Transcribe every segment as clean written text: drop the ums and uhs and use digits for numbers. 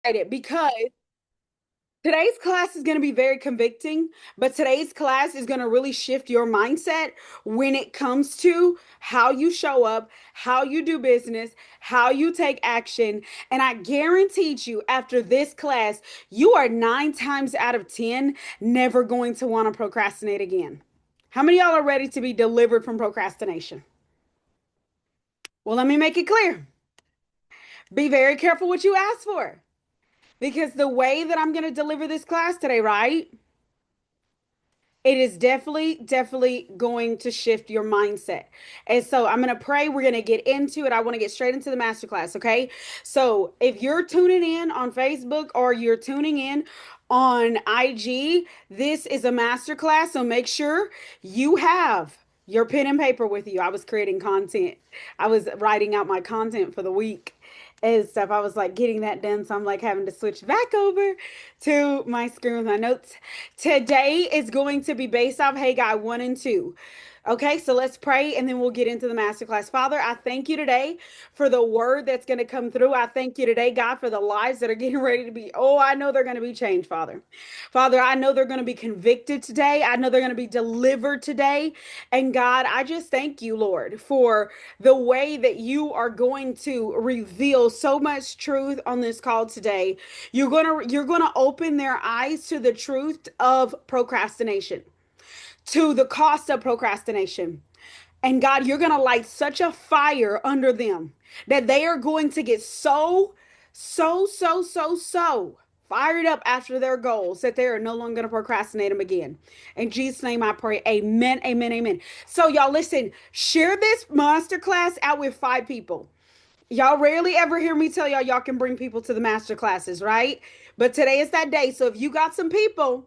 excited because today's class is going to be very convicting, but today's class is going to really shift your mindset when it comes to how you show up, how you do business, how you take action. And I guarantee you, after this class, you are 9 times out of 10 never going to want to procrastinate again. How many of y'all are ready to be delivered from procrastination? Well, let me make it clear. Be very careful what you ask for because the way that I'm going to deliver this class today, right? It is definitely going to shift your mindset. And so I'm going to pray. We're going to get into it. I want to get straight into the masterclass. Okay. So if you're tuning in on Facebook or you're tuning in on IG, this is a masterclass. So make sure you have your pen and paper with you. I was creating content, I was writing out my content for the week and stuff. I was like getting that done. So I'm like having to switch back over to my screen with my notes. Today is going to be based off Haggai 1 and 2. Okay, so let's pray and then we'll get into the masterclass. Father, I thank you today for the word that's going to come through. I thank you today, God, for the lives that are getting ready to be, oh, I know they're going to be changed, Father. Father, I know they're going to be convicted today. I know they're going to be delivered today. And God, I just thank you, Lord, for the way that you are going to reveal so much truth on this call today. You're going to open their eyes to the truth of procrastination, to the cost of procrastination. And God, you're going to light such a fire under them that they are going to get so fired up after their goals that they are no longer going to procrastinate them again. In Jesus' name I pray. Amen, amen, amen. So y'all listen, share this masterclass out with 5 people. Y'all rarely ever hear me tell y'all can bring people to the master classes, right? But today is that day. So if you got some people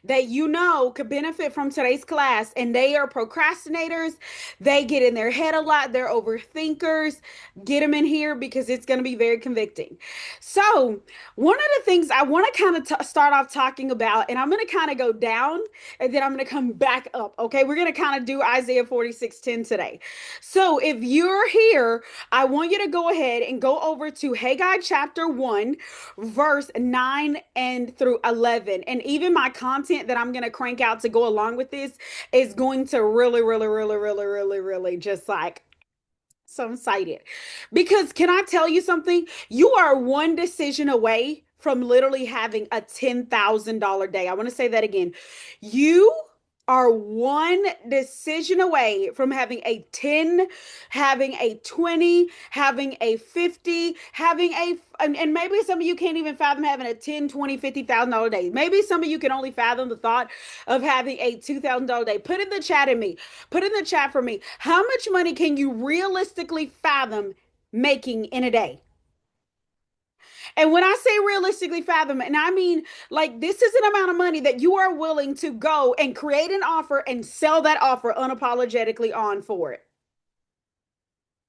that you know could benefit from today's class and they are procrastinators, they get in their head a lot, they're overthinkers, get them in here because it's going to be very convicting. So one of the things I want to kind of start off talking about, and I'm going to kind of go down and then I'm going to come back up. Okay, we're going to kind of do Isaiah 46:10 today. So if you're here, I want you to go ahead and go over to Haggai chapter 1 verse 9 and through 11. And even my content that I'm going to crank out to go along with this is going to really just like, so I'm excited. Because can I tell you something? You are one decision away from literally having a $10,000 day. I want to say that again. You are one decision away from having a 10, having a 20, having a 50, having a, and maybe some of you can't even fathom having a 10, 20, $50,000 day. Maybe some of you can only fathom the thought of having a $2,000 day. Put in the chat in me. Put in the chat for me. How much money can you realistically fathom making in a day? And when I say realistically fathom, and I mean like this is an amount of money that you are willing to go and create an offer and sell that offer unapologetically on for it.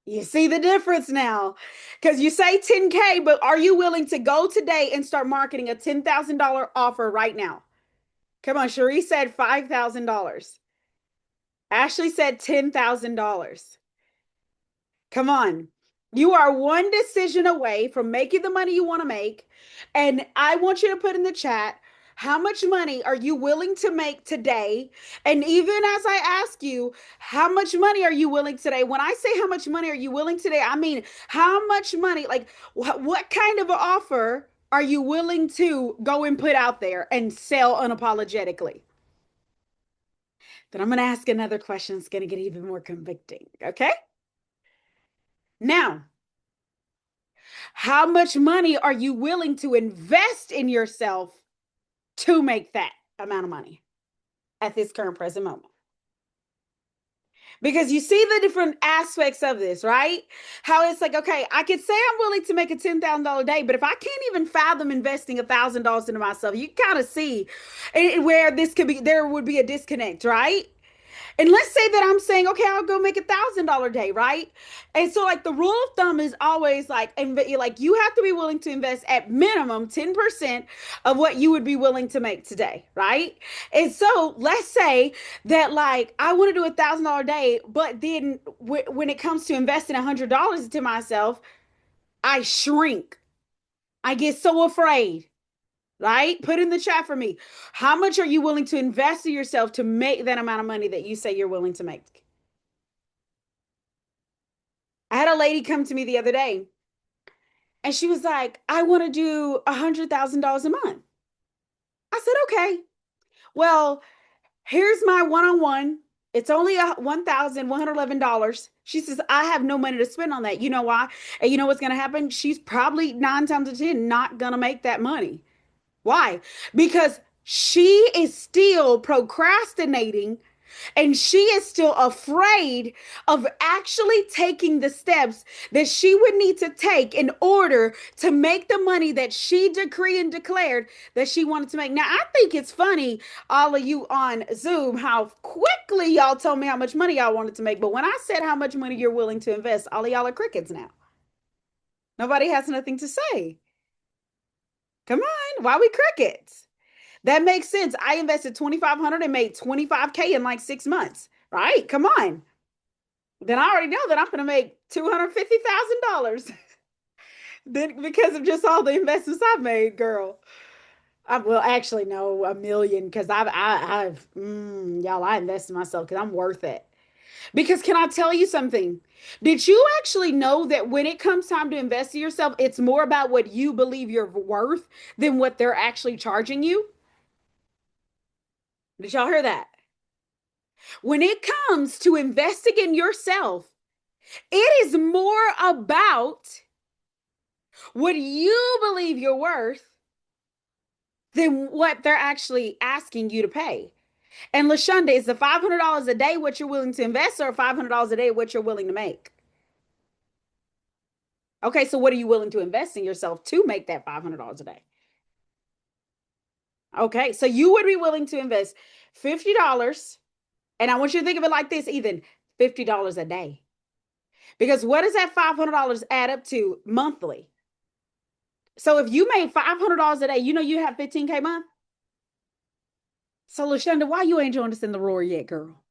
You see the difference now. Because you say 10K, but are you willing to go today and start marketing a $10,000 offer right now? Come on, Cherie said $5,000. Ashley said $10,000. Come on. You are one decision away from making the money you want to make. And I want you to put in the chat, how much money are you willing to make today? And even as I ask you, how much money are you willing today? When I say how much money are you willing today, I mean how much money, like what kind of an offer are you willing to go and put out there and sell unapologetically? Then I'm going to ask another question. It's going to get even more convicting. Okay. Now, how much money are you willing to invest in yourself to make that amount of money at this current present moment? Because you see the different aspects of this, right? How it's like, okay, I could say I'm willing to make a $10,000 day, but if I can't even fathom investing $1,000 into myself, you kind of see where this could be, there would be a disconnect, right? And let's say that I'm saying, okay, I'll go make $1,000 day, right? And so, like the rule of thumb is always like, like you have to be willing to invest at minimum 10% of what you would be willing to make today, right? And so, let's say that like I want to do $1,000 day, but then when it comes to investing $100 into myself, I shrink. I get so afraid, right? Put in the chat for me. How much are you willing to invest in yourself to make that amount of money that you say you're willing to make? I had a lady come to me the other day and she was like, I want to do $100,000 a month. I said, okay, well, here's my one on one. It's only $1,111. She says, I have no money to spend on that. You know why? And you know what's going to happen? She's probably 9 times out of 10 not going to make that money. Why? Because she is still procrastinating and she is still afraid of actually taking the steps that she would need to take in order to make the money that she decreed and declared that she wanted to make. Now, I think it's funny, all of you on Zoom, how quickly y'all told me how much money y'all wanted to make. But when I said how much money you're willing to invest, all of y'all are crickets now. Nobody has nothing to say. Come on, why we crickets? That makes sense. I invested 2,500 and made 25K in like 6 months, right? Come on. Then I already know that I'm going to make $250,000 then because of just all the investments I've made, girl. Well, actually, no, a million because y'all, I invested in myself because I'm worth it. Because can I tell you something? Did you actually know that when it comes time to invest in yourself, it's more about what you believe you're worth than what they're actually charging you? Did y'all hear that? When it comes to investing in yourself, it is more about what you believe you're worth than what they're actually asking you to pay. And Lashonda, is the $500 a day what you're willing to invest or $500 a day what you're willing to make? Okay, so what are you willing to invest in yourself to make that $500 a day? Okay, so you would be willing to invest $50, and I want you to think of it like this, Ethan, $50 a day. Because what does that $500 add up to monthly? So if you made $500 a day, you know you have 15K a month. So Lashonda, why you ain't joined us in the roar yet, girl?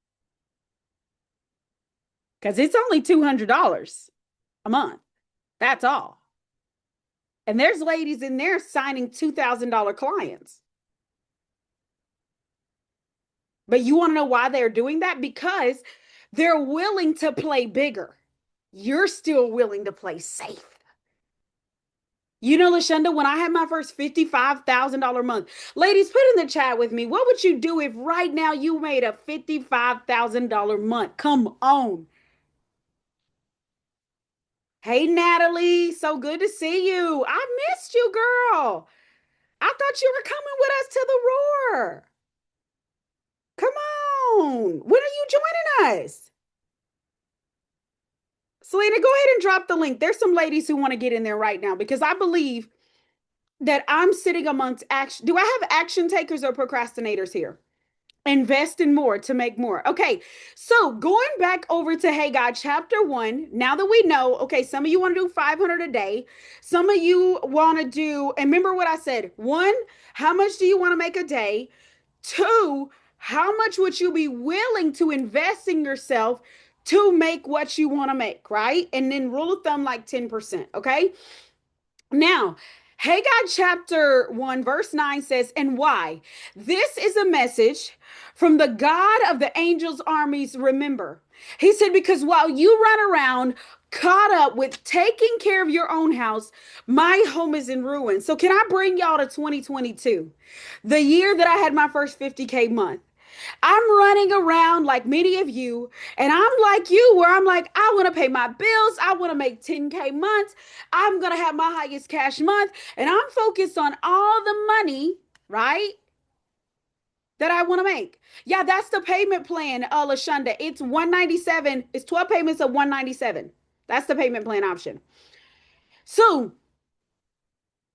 Because it's only $200 a month. That's all. And there's ladies in there signing $2,000 clients. But you want to know why they're doing that? Because they're willing to play bigger. You're still willing to play safe. You know, Lashonda, when I had my first $55,000 month, ladies, put in the chat with me. What would you do if right now you made a $55,000 month? Come on. Hey, Natalie, so good to see you. I missed you, girl. I thought you were coming with us to the roar. Come on. When are you joining us? Selena, go ahead and drop the link. There's some ladies who want to get in there right now because I believe that I'm sitting amongst action. Do I have action takers or procrastinators here? Invest in more to make more. Okay, so going back over to Hey God, chapter 1. Now that we know, okay, some of you want to do 500 a day. Some of you want to do, and remember what I said. One, how much do you want to make a day? Two, how much would you be willing to invest in yourself to make what you want to make, right? And then rule of thumb, like 10%. Okay. Now, Haggai chapter 1, verse 9 says, and why? This is a message from the God of the angels' armies. Remember, he said, because while you run around caught up with taking care of your own house, my home is in ruin. So, can I bring y'all to 2022, the year that I had my first 50K month? I'm running around like many of you, and I'm like you, where I'm like, I want to pay my bills. I want to make 10K months. I'm going to have my highest cash month, and I'm focused on all the money, right? That I want to make. Yeah, that's the payment plan, Lashonda. It's 197. It's 12 payments of 197. That's the payment plan option. So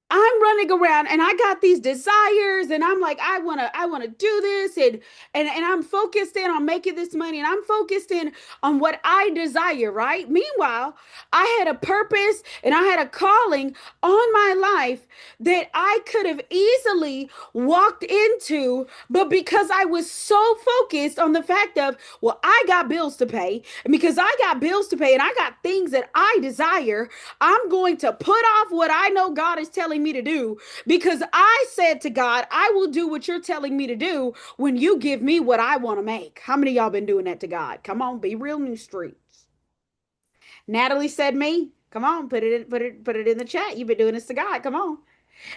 I'm running around and I got these desires and I'm like, I want to do this and I'm focused in on making this money and I'm focused in on what I desire, right? Meanwhile, I had a purpose and I had a calling on my life that I could have easily walked into, but because I was so focused on the fact of, well, I got bills to pay, and because I got bills to pay and I got things that I desire, I'm going to put off what I know God is telling me to do because I said to God, I will do what you're telling me to do when you give me what I want to make. How many of y'all been doing that to God? Come on, be real in the streets. Natalie said me. Come on, put it in the chat. You've been doing this to God. Come on.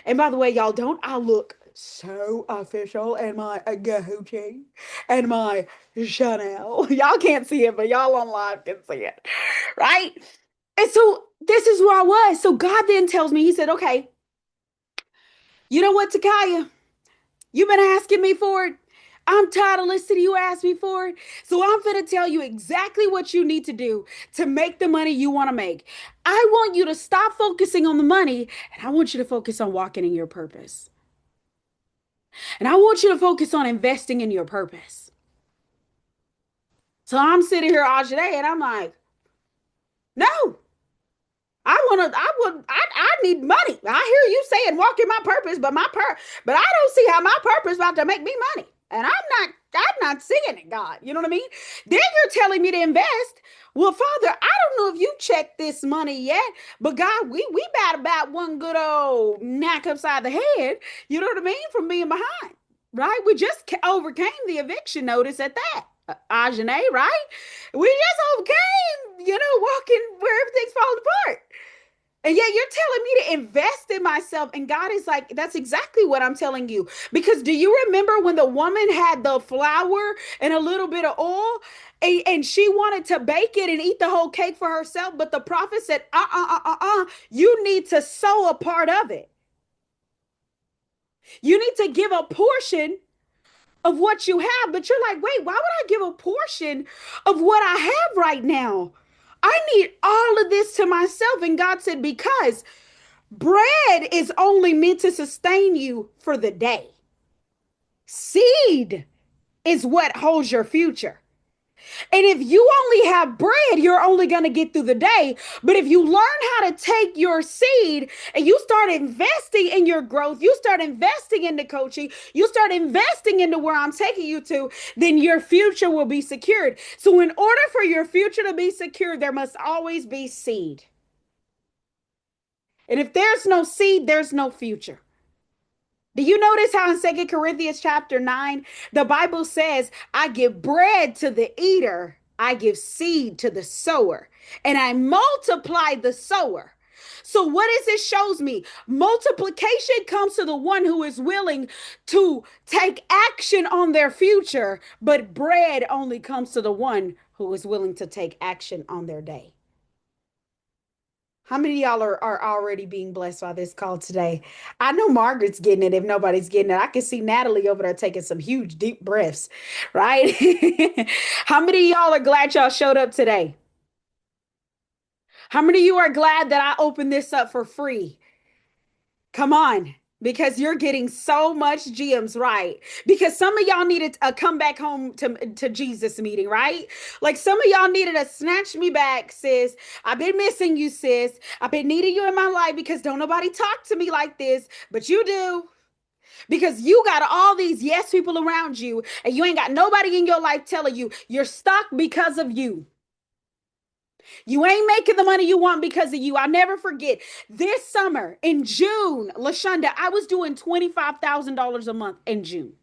And by the way, y'all, don't I look so official in my Gucci and my Chanel? Y'all can't see it, but y'all on live can see it, right? And so this is where I was. So God then tells me, He said, okay, you know what, Takaya? You've been asking me for it. I'm tired of listening to you ask me for it. So I'm going to tell you exactly what you need to do to make the money you want to make. I want you to stop focusing on the money and I want you to focus on walking in your purpose. And I want you to focus on investing in your purpose. So I'm sitting here all day and I'm like, no, I need money. I hear you saying walk in my purpose, but but I don't see how my purpose is about to make me money. And I'm not seeing it, God. You know what I mean? Then you're telling me to invest. Well, Father, I don't know if you checked this money yet, but God, we about one good old knock upside the head. You know what I mean? From being behind, right? We just overcame the eviction notice at that. Ajane, right? We just overcame, walking where everything's falling apart. And yet you're telling me to invest in myself. And God is like, that's exactly what I'm telling you. Because do you remember when the woman had the flour and a little bit of oil and she wanted to bake it and eat the whole cake for herself? But the prophet said, you need to sow a part of it. You need to give a portion of what you have. But you're like, wait, why would I give a portion of what I have right now? I need all of this to myself. And God said, because bread is only meant to sustain you for the day. Seed is what holds your future. And if you only have bread, you're only going to get through the day. But if you learn how to take your seed and you start investing in your growth, you start investing into coaching, you start investing into where I'm taking you to, then your future will be secured. So in order for your future to be secured, there must always be seed. And if there's no seed, there's no future. Do you notice how in 2 Corinthians chapter 9, the Bible says, I give bread to the eater, I give seed to the sower, and I multiply the sower. So what does this shows me? Multiplication comes to the one who is willing to take action on their future, but bread only comes to the one who is willing to take action on their day. How many of y'all are already being blessed by this call today? I know Margaret's getting it if nobody's getting it. I can see Natalie over there taking some huge deep breaths, right? How many of y'all are glad y'all showed up today? How many of you are glad that I opened this up for free? Come on. Because you're getting so much gems, right? Because some of y'all needed a come back home to Jesus meeting, right? Like some of y'all needed a snatch me back, sis. I've been missing you, sis. I've been needing you in my life because don't nobody talk to me like this, but you do. Because you got all these yes people around you and you ain't got nobody in your life telling you you're stuck because of you. You ain't making the money you want because of you. I'll never forget this summer in June, LaShonda, I was doing $25,000 a month in June.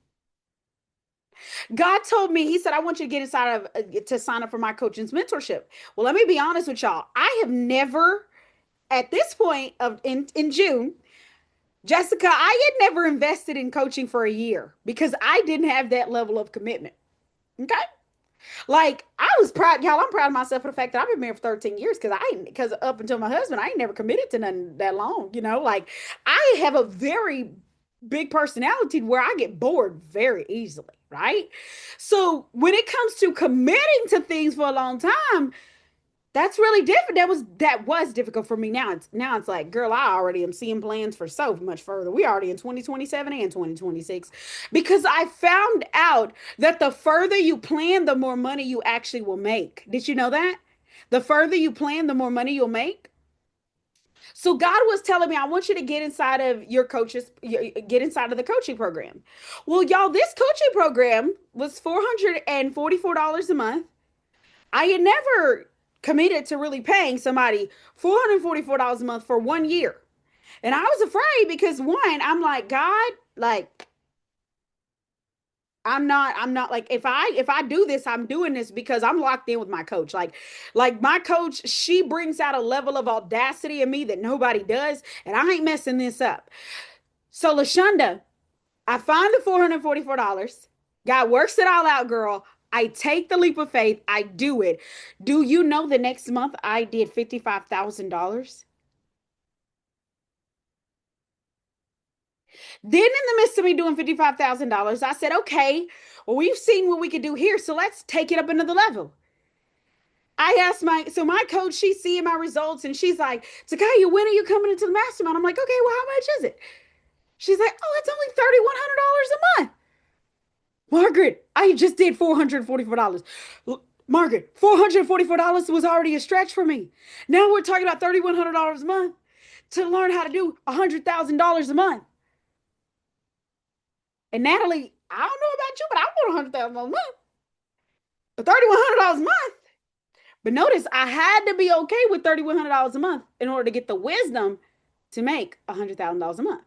God told me, He said, I want you to get inside of to sign up for my coaching's mentorship. Well, let me be honest with y'all. I have never, at this point of in June, Jessica, I had never invested in coaching for a year because I didn't have that level of commitment. Okay. Like I was proud, y'all. I'm proud of myself for the fact that I've been married for 13 years because up until my husband, I ain't never committed to nothing that long. Like I have a very big personality where I get bored very easily, right? So when it comes to committing to things for a long time, That's really different. That was difficult for me. Now it's like, girl, I already am seeing plans for so much further. We already in 2027 and 2026 because I found out that the further you plan, the more money you actually will make. Did you know that? The further you plan, the more money you'll make. So God was telling me, I want you to get inside of your coaches, get inside of the coaching program. Well, y'all, this coaching program was $444 a month. I had never committed to really paying somebody $444 a month for 1 year. And I was afraid because one, I'm like, God, like I'm not like if I do this, I'm doing this because I'm locked in with my coach. Like my coach, she brings out a level of audacity in me that nobody does, and I ain't messing this up. So LaShonda, I find the $444. God works it all out, girl. I take the leap of faith. I do it. Do you know the next month I did $55,000? Then, in the midst of me doing $55,000, I said, okay, well, we've seen what we could do here. So let's take it up another level. I asked my coach, she's seeing my results and she's like, Takaya, when are you coming into the mastermind? I'm like, okay, well, how much is it? She's like, oh, it's only $3,100 a month. Margaret, I just did $444. Margaret, $444 was already a stretch for me. Now we're talking about $3,100 a month to learn how to do $100,000 a month. And Natalie, I don't know about you, but I want $100,000 a month. But $3,100 a month. But notice I had to be okay with $3,100 a month in order to get the wisdom to make $100,000 a month.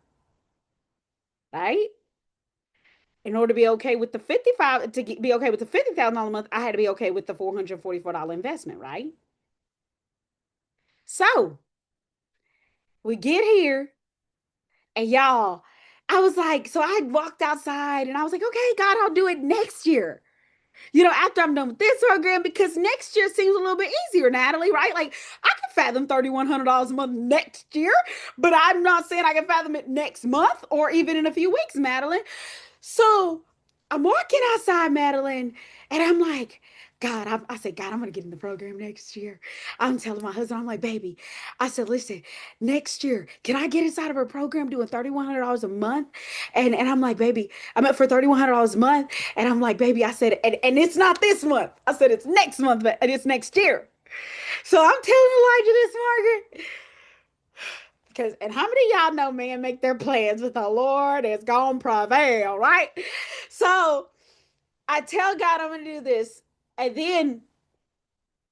Right? In order to be okay with the 55 to be okay with the $50,000 a month, I had to be okay with the $444 investment, right? So we get here, and y'all, I was like, so I walked outside and I was like, okay, God, I'll do it next year. After I'm done with this program, because next year seems a little bit easier, Natalie, right? Like I can fathom $3,100 a month next year, but I'm not saying I can fathom it next month or even in a few weeks, Madeline. So I'm walking outside, Madeline, and I'm like, God, I said, God, I'm going to get in the program next year. I'm telling my husband, I'm like, baby, I said, listen, next year, can I get inside of a program doing $3,100 a month? And I'm like, baby, I'm up for $3,100 a month. And I'm like, baby, I said, and it's not this month. I said, it's next month, but it's next year. So I'm telling Elijah this, Margaret. Because, and how many of y'all know men make their plans with the Lord? It's gonna prevail, right? So I tell God I'm gonna do this. And then,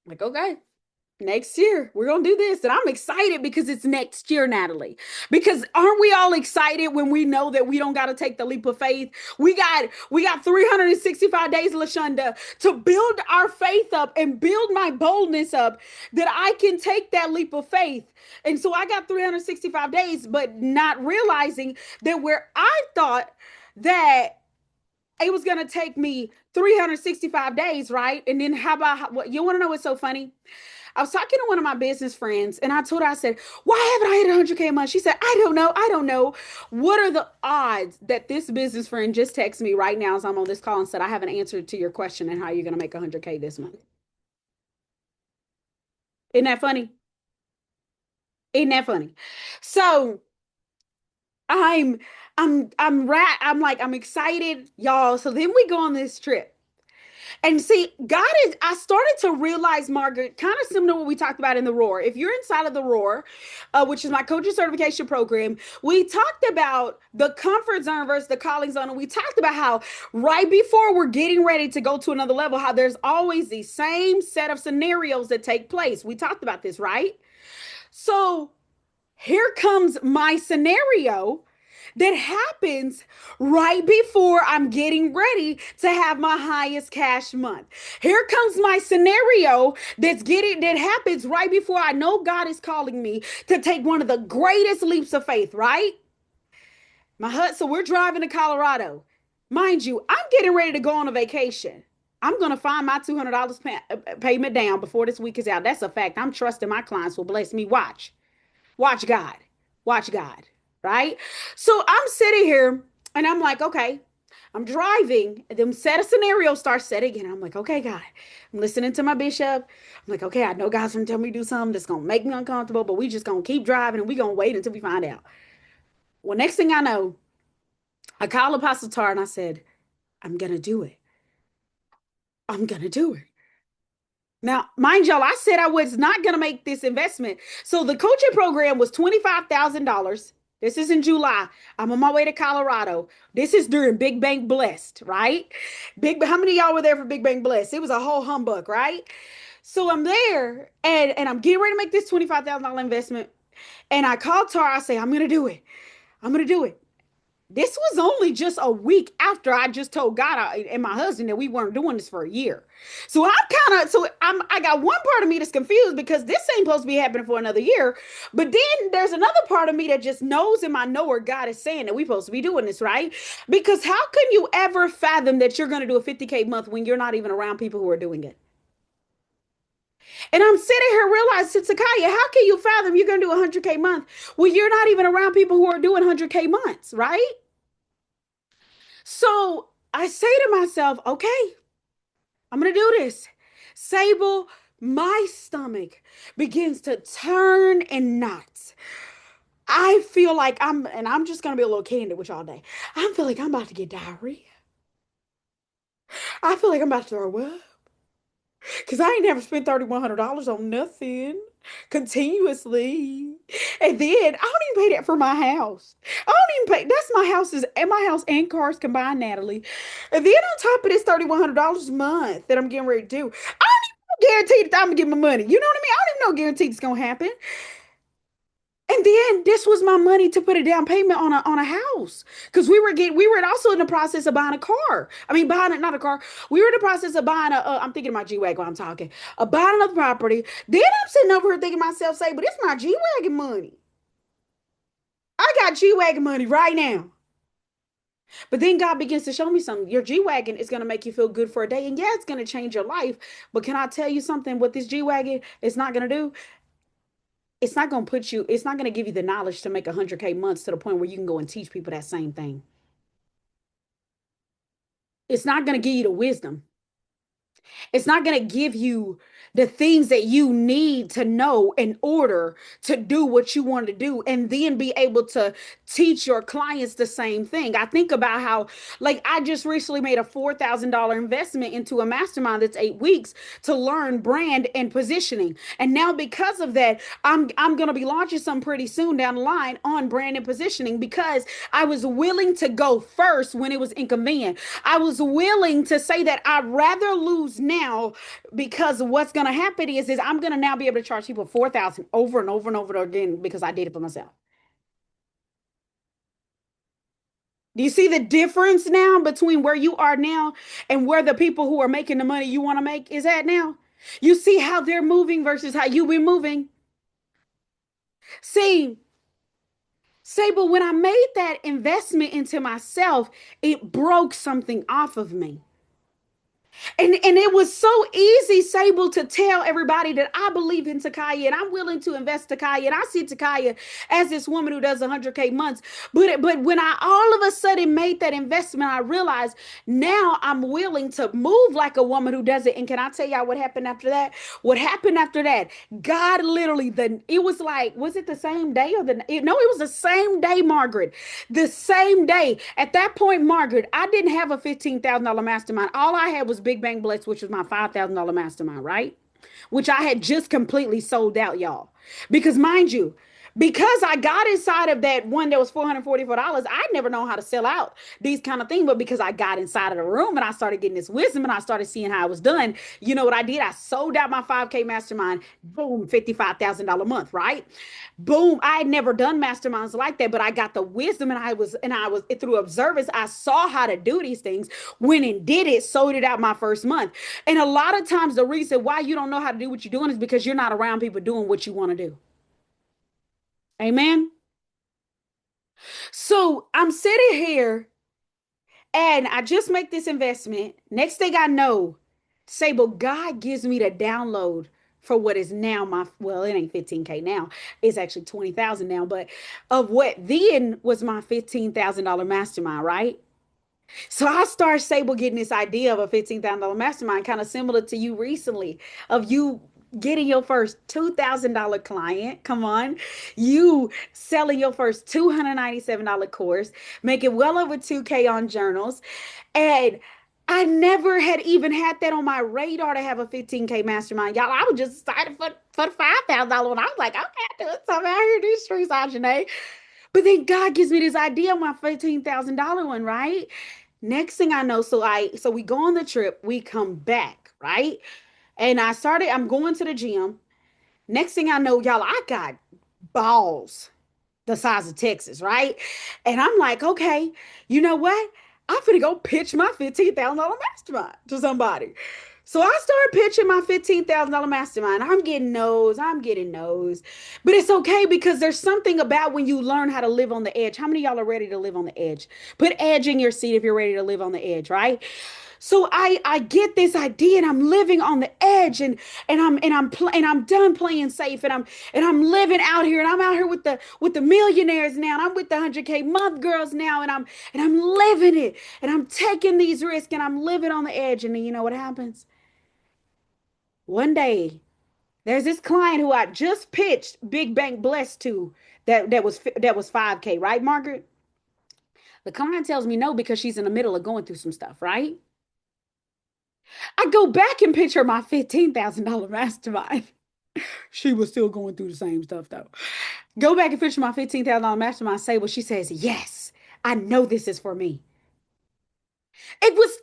like, okay, next year we're gonna do this. And I'm excited because it's next year, Natalie. Because aren't we all excited when we know that we don't gotta take the leap of faith? We got 365 days, LaShonda, to build our faith up and build my boldness up that I can take that leap of faith. And so I got 365 days, but not realizing that where I thought that it was going to take me 365 days, right? And then how about what you want to know what's so funny? I was talking to one of my business friends and I told her, I said, why haven't I hit 100K a month? She said, I don't know. I don't know. What are the odds that this business friend just texted me right now as I'm on this call and said, I have an answer to your question and how you're going to make 100K this month? Isn't that funny? Isn't that funny? So I'm I'm like, I'm excited, y'all. So then we go on this trip. And see, I started to realize, Margaret, kind of similar to what we talked about in the Roar. If you're inside of the Roar, which is my coaching certification program, we talked about the comfort zone versus the calling zone. And we talked about how right before we're getting ready to go to another level, how there's always the same set of scenarios that take place. We talked about this, right? So here comes my scenario that happens right before I'm getting ready to have my highest cash month. Here comes my scenario that happens right before I know God is calling me to take one of the greatest leaps of faith, right? So we're driving to Colorado. Mind you, I'm getting ready to go on a vacation. I'm going to find my $200 payment down before this week is out. That's a fact. I'm trusting my clients will bless me. Watch God. Watch God. Right? So I'm sitting here and I'm like, okay. I'm driving, and then set a scenario starts setting, and I'm like, okay, God, I'm listening to my bishop. I'm like, okay, I know God's gonna tell me to do something that's gonna make me uncomfortable, but we just gonna keep driving and we gonna wait until we find out. Well, next thing I know, I called Apostle Tar and I said, I'm gonna do it. I'm gonna do it. Now, mind y'all, I said I was not going to make this investment. So the coaching program was $25,000. This is in July. I'm on my way to Colorado. This is during Big Bang Blessed, right? How many of y'all were there for Big Bang Blessed? It was a whole humbug, right? So I'm there and I'm getting ready to make this $25,000 investment. And I called Tara. I say, I'm going to do it. I'm going to do it. This was only just a week after I just told God and my husband that we weren't doing this for a year. So I got one part of me that's confused because this ain't supposed to be happening for another year. But then there's another part of me that just knows in my knower God is saying that we're supposed to be doing this, right? Because how can you ever fathom that you're going to do a 50K month when you're not even around people who are doing it? And I'm sitting here realizing, Takaya, how can you fathom you're going to do a 100K month when you're not even around people who are doing 100K months, right? So I say to myself, okay, I'm going to do this. Sable, my stomach begins to turn in knots. I feel like I'm just going to be a little candid with y'all day. I feel like I'm about to get diarrhea. I feel like I'm about to throw up. Because I ain't never spent $3,100 on nothing continuously. And then I don't even pay that for my house. I don't even pay. That's my house and cars combined, Natalie. And then on top of this $3,100 a month that I'm getting ready to do, I don't even guarantee that I'm gonna get my money. You know what I mean? I don't even know guarantee it's gonna happen. And then this was my money to put a down payment on a house because we were also in the process of buying a car. I mean, buying not a car. We were in the process of buying I'm thinking of my G wagon while I'm talking. Buying another property. Then I'm sitting over here thinking to myself, say, but it's my G wagon money. I got G wagon money right now. But then God begins to show me something. Your G wagon is going to make you feel good for a day, and yeah, it's going to change your life. But can I tell you something? What this G wagon is not going to do? It's not going to give you the knowledge to make 100K months to the point where you can go and teach people that same thing. It's not going to give you the wisdom. It's not going to give you the things that you need to know in order to do what you want to do and then be able to teach your clients the same thing. I think about how, like, I just recently made a $4,000 investment into a mastermind that's 8 weeks to learn brand and positioning. And now, because of that, I'm going to be launching some pretty soon down the line on brand and positioning because I was willing to go first when it was inconvenient. I was willing to say that I'd rather lose now because what's going to happen is I'm going to now be able to charge people 4,000 over and over and over again because I did it for myself. Do you see the difference now between where you are now and where the people who are making the money you want to make is at now? You see how they're moving versus how you've been moving. See, Sable, when I made that investment into myself, it broke something off of me. And it was so easy, Sable, to tell everybody that I believe in Takaya and I'm willing to invest Takaya. And I see Takaya as this woman who does 100K months. But when I all of a sudden made that investment, I realized now I'm willing to move like a woman who does it. And can I tell y'all what happened after that? What happened after that? God literally, it was like, was it the same day or no, it was the same day, Margaret. The same day. At that point, Margaret, I didn't have a $15,000 mastermind. All I had was Big Bang Blitz, which was my $5,000 mastermind, right? Which I had just completely sold out, y'all. Because mind you, because I got inside of that one that was $444, I never know how to sell out these kind of things. But because I got inside of the room and I started getting this wisdom and I started seeing how it was done, you know what I did? I sold out my 5K mastermind, boom, $55,000 a month, right? Boom. I had never done masterminds like that, but I got the wisdom and I was through observance. I saw how to do these things, went and did it, sold it out my first month. And a lot of times the reason why you don't know how to do what you're doing is because you're not around people doing what you want to do. Amen. So I'm sitting here and I just make this investment. Next thing I know, Sable, God gives me the download for what is now well, it ain't 15K now. It's actually 20,000 now, but of what then was my $15,000 mastermind, right? So I started Sable getting this idea of a $15,000 mastermind, kind of similar to you recently, of you getting your first $2,000 client. Come on. You selling your first $297 course, making well over 2K on journals. And I never had even had that on my radar to have a 15K mastermind. Y'all, I was just excited for the $5,000 one. I was like, okay, doing something out here in these streets, Ajane. But then God gives me this idea on my $15,000 one, right? Next thing I know, so we go on the trip, we come back, right? And I'm going to the gym. Next thing I know, y'all, I got balls the size of Texas, right? And I'm like, okay, you know what? I'm gonna go pitch my $15,000 mastermind to somebody. So I started pitching my $15,000 mastermind. I'm getting no's. But it's okay because there's something about when you learn how to live on the edge. How many of y'all are ready to live on the edge? Put edge in your seat if you're ready to live on the edge, right? So I get this idea and I'm living on the edge and I'm done playing safe and I'm living out here and I'm out here with the millionaires now and I'm with the 100K month girls now and I'm living it and I'm taking these risks and I'm living on the edge. And then you know what happens? One day there's this client who I just pitched Big Bank Blessed to that was 5K, right, Margaret? The client tells me no because she's in the middle of going through some stuff, right? I go back and pitch her my $15,000 mastermind. She was still going through the same stuff though. Go back and pitch my $15,000 mastermind. Say, well, she says, yes, I know this is for me. It was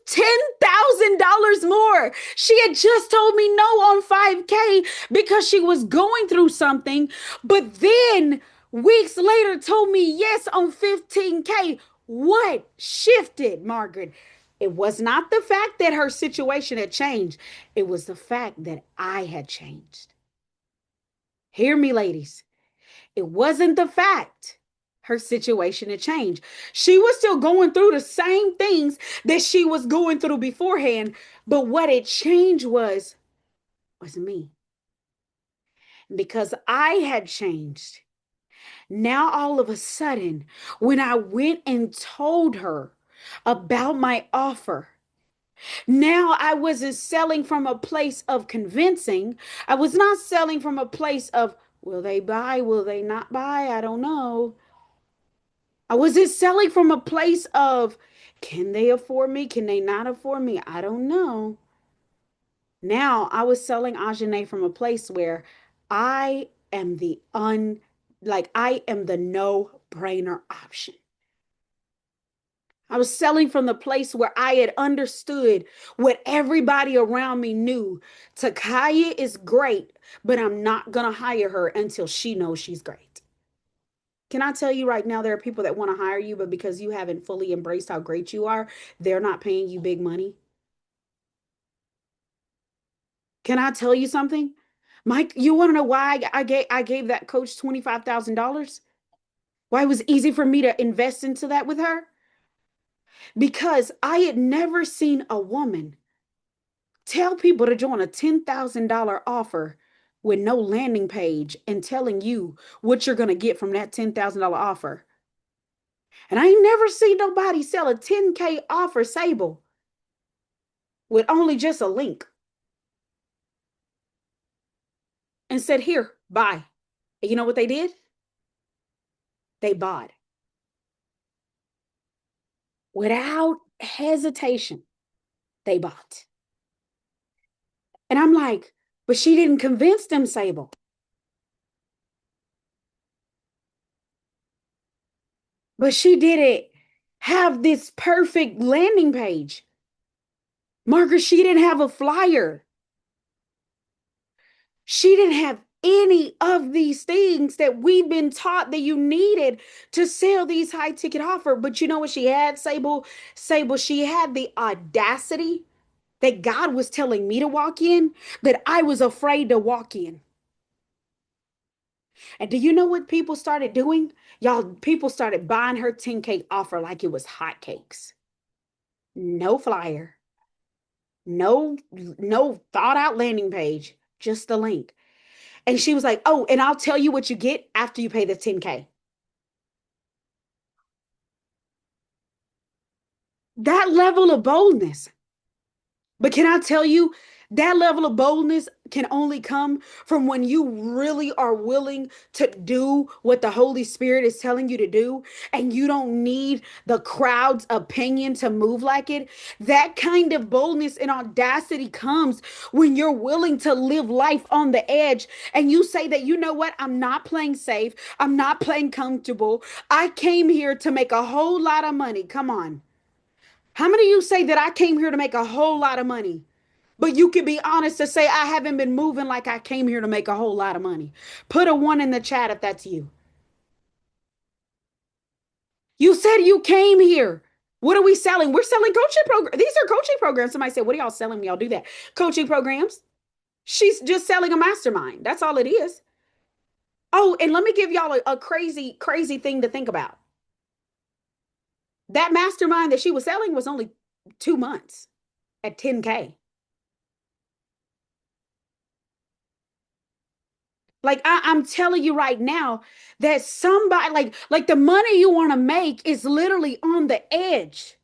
$10,000 more. She had just told me no on 5K because she was going through something, but then weeks later told me yes on 15K. What shifted, Margaret? It was not the fact that her situation had changed, it was the fact that I had changed. Hear me, ladies. It wasn't the fact her situation had changed. She was still going through the same things that she was going through beforehand, but what had changed was me. Because I had changed. Now all of a sudden, when I went and told her about my offer, now I wasn't selling from a place of convincing. I was not selling from a place of, will they buy? Will they not buy? I don't know. I wasn't selling from a place of, can they afford me? Can they not afford me? I don't know. Now I was selling Ajane from a place where I am I am the no-brainer option. I was selling from the place where I had understood what everybody around me knew. Takaya is great, but I'm not going to hire her until she knows she's great. Can I tell you right now, there are people that want to hire you, but because you haven't fully embraced how great you are, they're not paying you big money. Can I tell you something? Mike, you want to know why I gave that coach $25,000? Why it was easy for me to invest into that with her? Because I had never seen a woman tell people to join a $10,000 offer with no landing page and telling you what you're going to get from that $10,000 offer. And I ain't never seen nobody sell a 10K offer, Sable, with only just a link and said, here, buy. And you know what they did? They bought without hesitation. They bought. And I'm like, but she didn't convince them, Sable. But she didn't have this perfect landing page. Margaret, she didn't have a flyer. She didn't have any of these things that we've been taught that you needed to sell these high ticket offer. But you know what she had, Sable? Sable, she had the audacity that God was telling me to walk in, that I was afraid to walk in. And do you know what people started doing? Y'all, people started buying her 10K offer like it was hotcakes. No flyer, no thought out landing page, just the link. And she was like, oh, and I'll tell you what you get after you pay the 10K. That level of boldness. But can I tell you, that level of boldness can only come from when you really are willing to do what the Holy Spirit is telling you to do, and you don't need the crowd's opinion to move like it. That kind of boldness and audacity comes when you're willing to live life on the edge and you say that, you know what, I'm not playing safe, I'm not playing comfortable. I came here to make a whole lot of money. Come on. How many of you say that I came here to make a whole lot of money? But you can be honest to say I haven't been moving like I came here to make a whole lot of money. Put a one in the chat if that's you. You said you came here. What are we selling? We're selling coaching programs. These are coaching programs. Somebody said, what are y'all selling? Y'all do that. Coaching programs. She's just selling a mastermind. That's all it is. Oh, and let me give y'all a crazy, crazy thing to think about. That mastermind that she was selling was only 2 months at 10K. Like I'm telling you right now that somebody like the money you want to make is literally on the edge.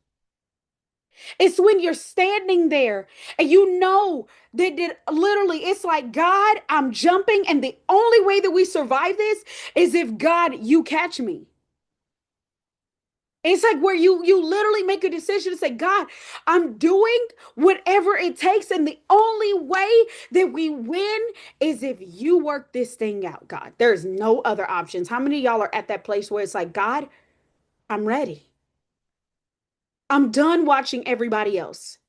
It's when you're standing there and you know that literally it's like, God, I'm jumping, and the only way that we survive this is if God, you catch me. It's like where you literally make a decision to say, God, I'm doing whatever it takes. And the only way that we win is if you work this thing out, God. There's no other options. How many of y'all are at that place where it's like, God, I'm ready. I'm done watching everybody else.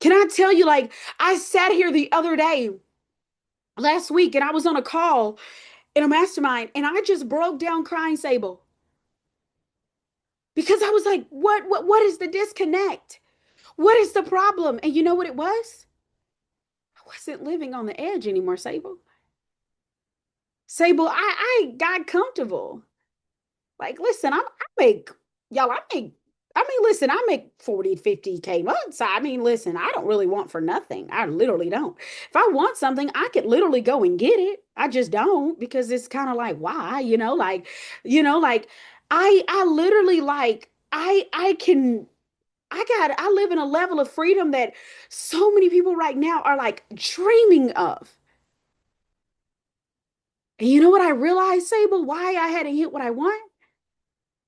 Can I tell you, like, I sat here the other day, last week, and I was on a call in a mastermind, and I just broke down crying, Sable, because I was like, what is the disconnect? What is the problem? And you know what it was? I wasn't living on the edge anymore, Sable. Sable, I got comfortable. Like, listen, I make, y'all, listen, I make 40, 50K months. I mean, listen, I don't really want for nothing. I literally don't. If I want something, I could literally go and get it. I just don't, because it's kind of like, why, like I literally like, I live in a level of freedom that so many people right now are like dreaming of. And you know what I realized, Sable, why I hadn't hit what I want?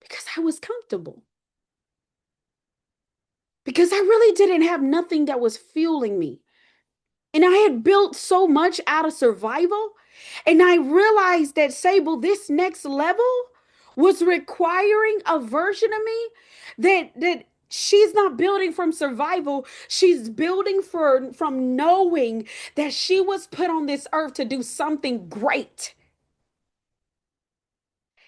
Because I was comfortable. Because I really didn't have nothing that was fueling me. And I had built so much out of survival. And I realized that, Sable, this next level was requiring a version of me that she's not building from survival. She's building from knowing that she was put on this earth to do something great.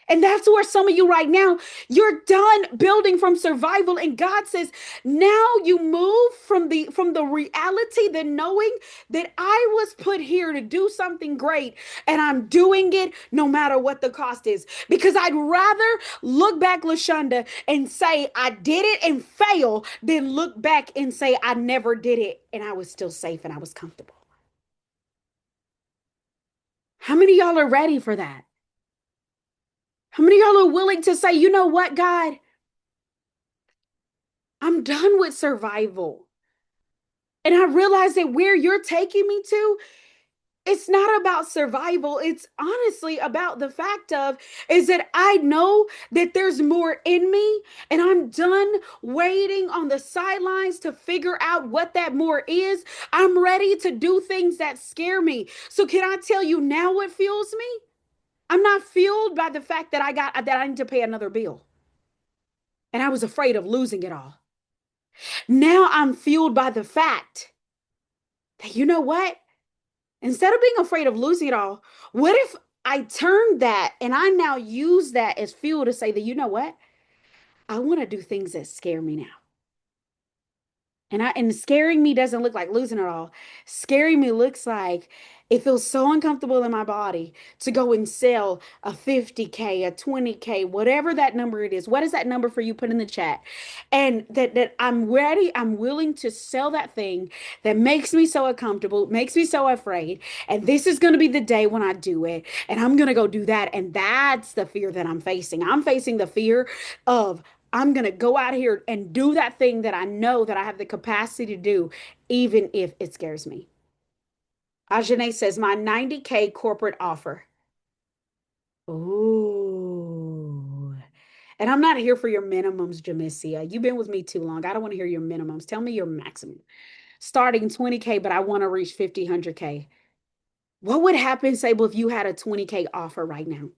And that's where some of you right now, you're done building from survival. And God says, now you move from the reality, the knowing that I was put here to do something great, and I'm doing it no matter what the cost is. Because I'd rather look back, LaShonda, and say I did it and fail than look back and say I never did it and I was still safe and I was comfortable. How many of y'all are ready for that? How many of y'all are willing to say, you know what, God? I'm done with survival. And I realize that where you're taking me to, it's not about survival. It's honestly about the fact of is that I know that there's more in me, and I'm done waiting on the sidelines to figure out what that more is. I'm ready to do things that scare me. So can I tell you now what fuels me? I'm not fueled by the fact that I need to pay another bill. And I was afraid of losing it all. Now I'm fueled by the fact that, you know what? Instead of being afraid of losing it all, what if I turn that and I now use that as fuel to say that, you know what? I want to do things that scare me now. And scaring me doesn't look like losing it all. Scaring me looks like it feels so uncomfortable in my body to go and sell a 50K, a 20K, whatever that number it is. What is that number for you? Put in the chat. And that I'm ready, I'm willing to sell that thing that makes me so uncomfortable, makes me so afraid. And this is going to be the day when I do it. And I'm going to go do that. And that's the fear that I'm facing. I'm facing the fear of I'm going to go out here and do that thing that I know that I have the capacity to do, even if it scares me. Ajane says, my 90K corporate offer. Ooh. And I'm not here for your minimums, Jamesia. You've been with me too long. I don't want to hear your minimums. Tell me your maximum. Starting 20K, but I want to reach 50, 100K. What would happen, Sable, if you had a 20K offer right now?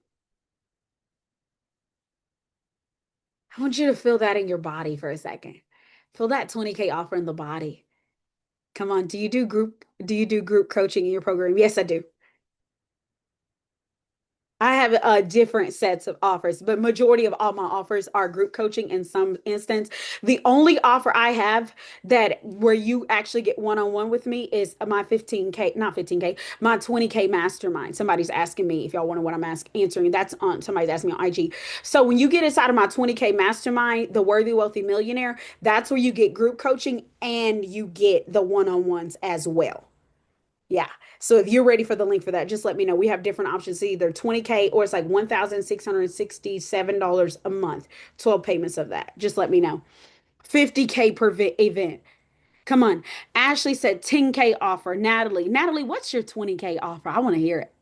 I want you to feel that in your body for a second. Feel that 20K offer in the body. Come on, do you do group coaching in your program? Yes, I do. I have different sets of offers, but majority of all my offers are group coaching in some instance. The only offer I have that where you actually get one-on-one with me is my 15K, not 15K, my 20K mastermind. Somebody's asking me if y'all want to what I'm answering. That's on somebody's asking me on IG. So when you get inside of my 20K mastermind, the Worthy Wealthy Millionaire, that's where you get group coaching and you get the one-on-ones as well. Yeah. So if you're ready for the link for that, just let me know. We have different options, either 20K or it's like $1,667 a month, 12 payments of that. Just let me know. 50K per event. Come on. Ashley said 10K offer. Natalie, what's your 20K offer? I want to hear it.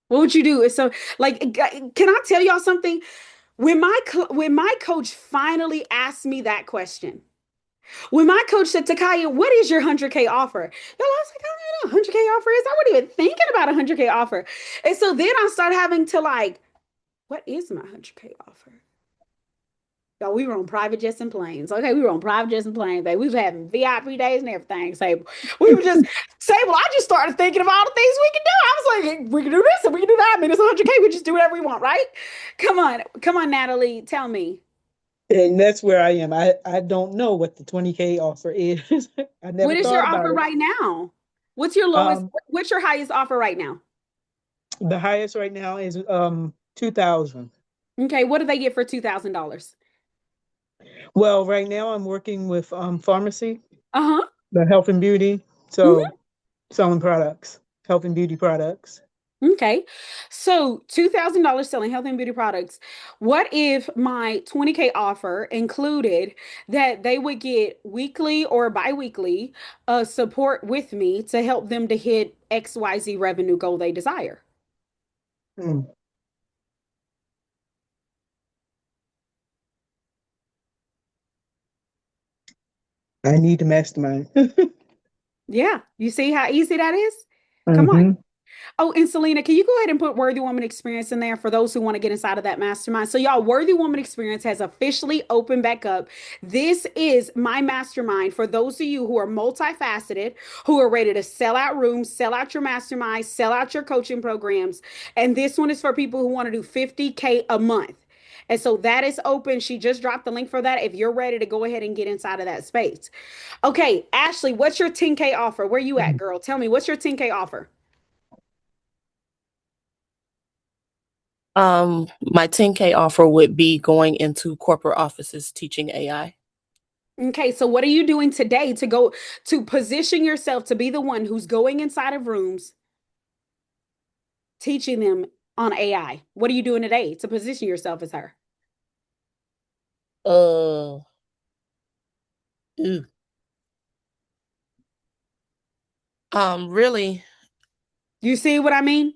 What would you do? So, like, can I tell y'all something? When my coach finally asked me that question, when my coach said, Takaya, what is your 100K offer? Y'all, I was like, I don't know what a 100K offer is. I wasn't even thinking about a 100K offer. And so then I started having to like, what is my 100K offer? Y'all, we were on private jets and planes. Okay, we were on private jets and planes. Babe. We was having VIP days and everything. Sable. We were just, Sable, I just started thinking of all the things we can do. I was like, hey, we can do this and we can do that. I mean, it's 100K. We just do whatever we want, right? Come on, Natalie, tell me. And that's where I am. I don't know what the 20K offer is. I never What is your thought about offer it. right now? What's your lowest? Um, What's your highest offer right now? the highest right now is 2000. Okay, what do they get for $2,000? Well, right now I'm working with pharmacy, Uh-huh. the health and beauty, Mhm. so selling products, health and beauty products. Okay. So $2,000 selling health and beauty products. What if my 20K offer included that they would get weekly or bi-weekly support with me to help them to hit XYZ revenue goal they desire? Hmm. I need to mastermind. Yeah. You see how easy that is? Come on. Hmm. Oh, and Selena, can you go ahead and put Worthy Woman Experience in there for those who want to get inside of that mastermind? So, y'all, Worthy Woman Experience has officially opened back up. This is my mastermind for those of you who are multifaceted, who are ready to sell out rooms, sell out your mastermind, sell out your coaching programs. And this one is for people who want to do 50K a month. And so that is open. She just dropped the link for that if you're ready to go ahead and get inside of that space. Okay, Ashley, what's your 10K offer? Where you at, girl? Tell me, what's your 10K offer? My 10K offer would be going into corporate offices teaching AI. Okay, so what are you doing today to go to position yourself to be the one who's going inside of rooms teaching them on AI? What are you doing today to position yourself as her? Uh, ooh. Really, You see what I mean?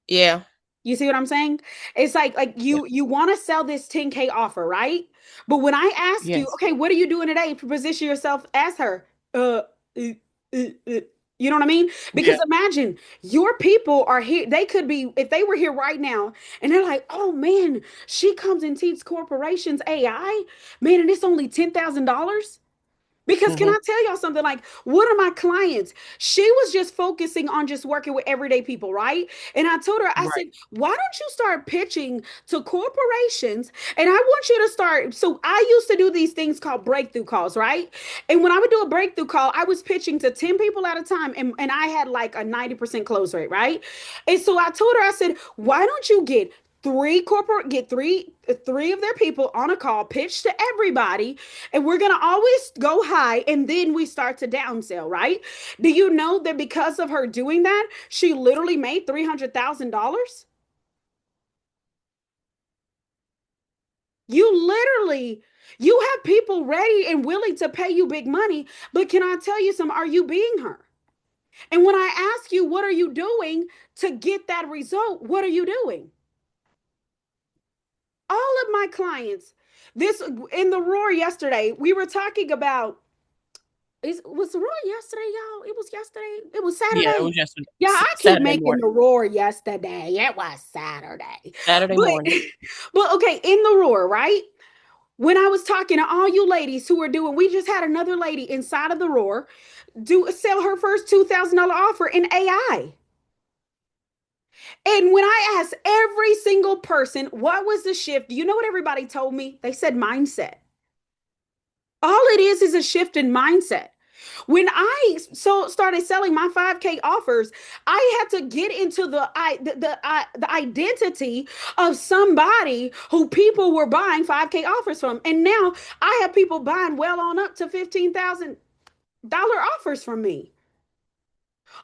yeah, You see what I'm saying? It's like yeah, you want to sell this 10K offer, right? But when I ask you, yes, okay, what are you doing today to position yourself as her? Uh, you know what I mean? Because yeah, imagine your people are here. They could be, if they were here right now and they're like, oh man, she comes and teaches corporations AI, man, and it's only $10,000. Because can mm-hmm, I tell y'all something? Like one of my clients, she was just focusing on just working with everyday people, right? And I told her, I said, right, why don't you start pitching to corporations? And I want you to start. So I used to do these things called breakthrough calls, right? And when I would do a breakthrough call, I was pitching to 10 people at a time, and I had like a 90% close rate, right? And so I told her, I said, why don't you get three of their people on a call, pitch to everybody, and we're gonna always go high and then we start to downsell, right? Do you know that because of her doing that, she literally made $300,000? You literally, you have people ready and willing to pay you big money, but can I tell you some? Are you being her? And when I ask you, what are you doing to get that result? What are you doing? All of my clients, this in the roar yesterday, we were talking about, was the roar yesterday, y'all? It was yesterday. It was Yeah, it Saturday. was yesterday. Yeah, I keep Saturday making morning. the roar yesterday. It was Saturday. Saturday But morning. but okay, in the roar, right? When I was talking to all you ladies who are doing, we just had another lady inside of the roar do sell her first $2,000 offer in AI. And when I asked every single person what was the shift, do you know what everybody told me? They said mindset. All it is a shift in mindset. When I started selling my 5K offers, I had to get into the identity of somebody who people were buying 5K offers from. And now I have people buying well on up to $15,000 offers from me.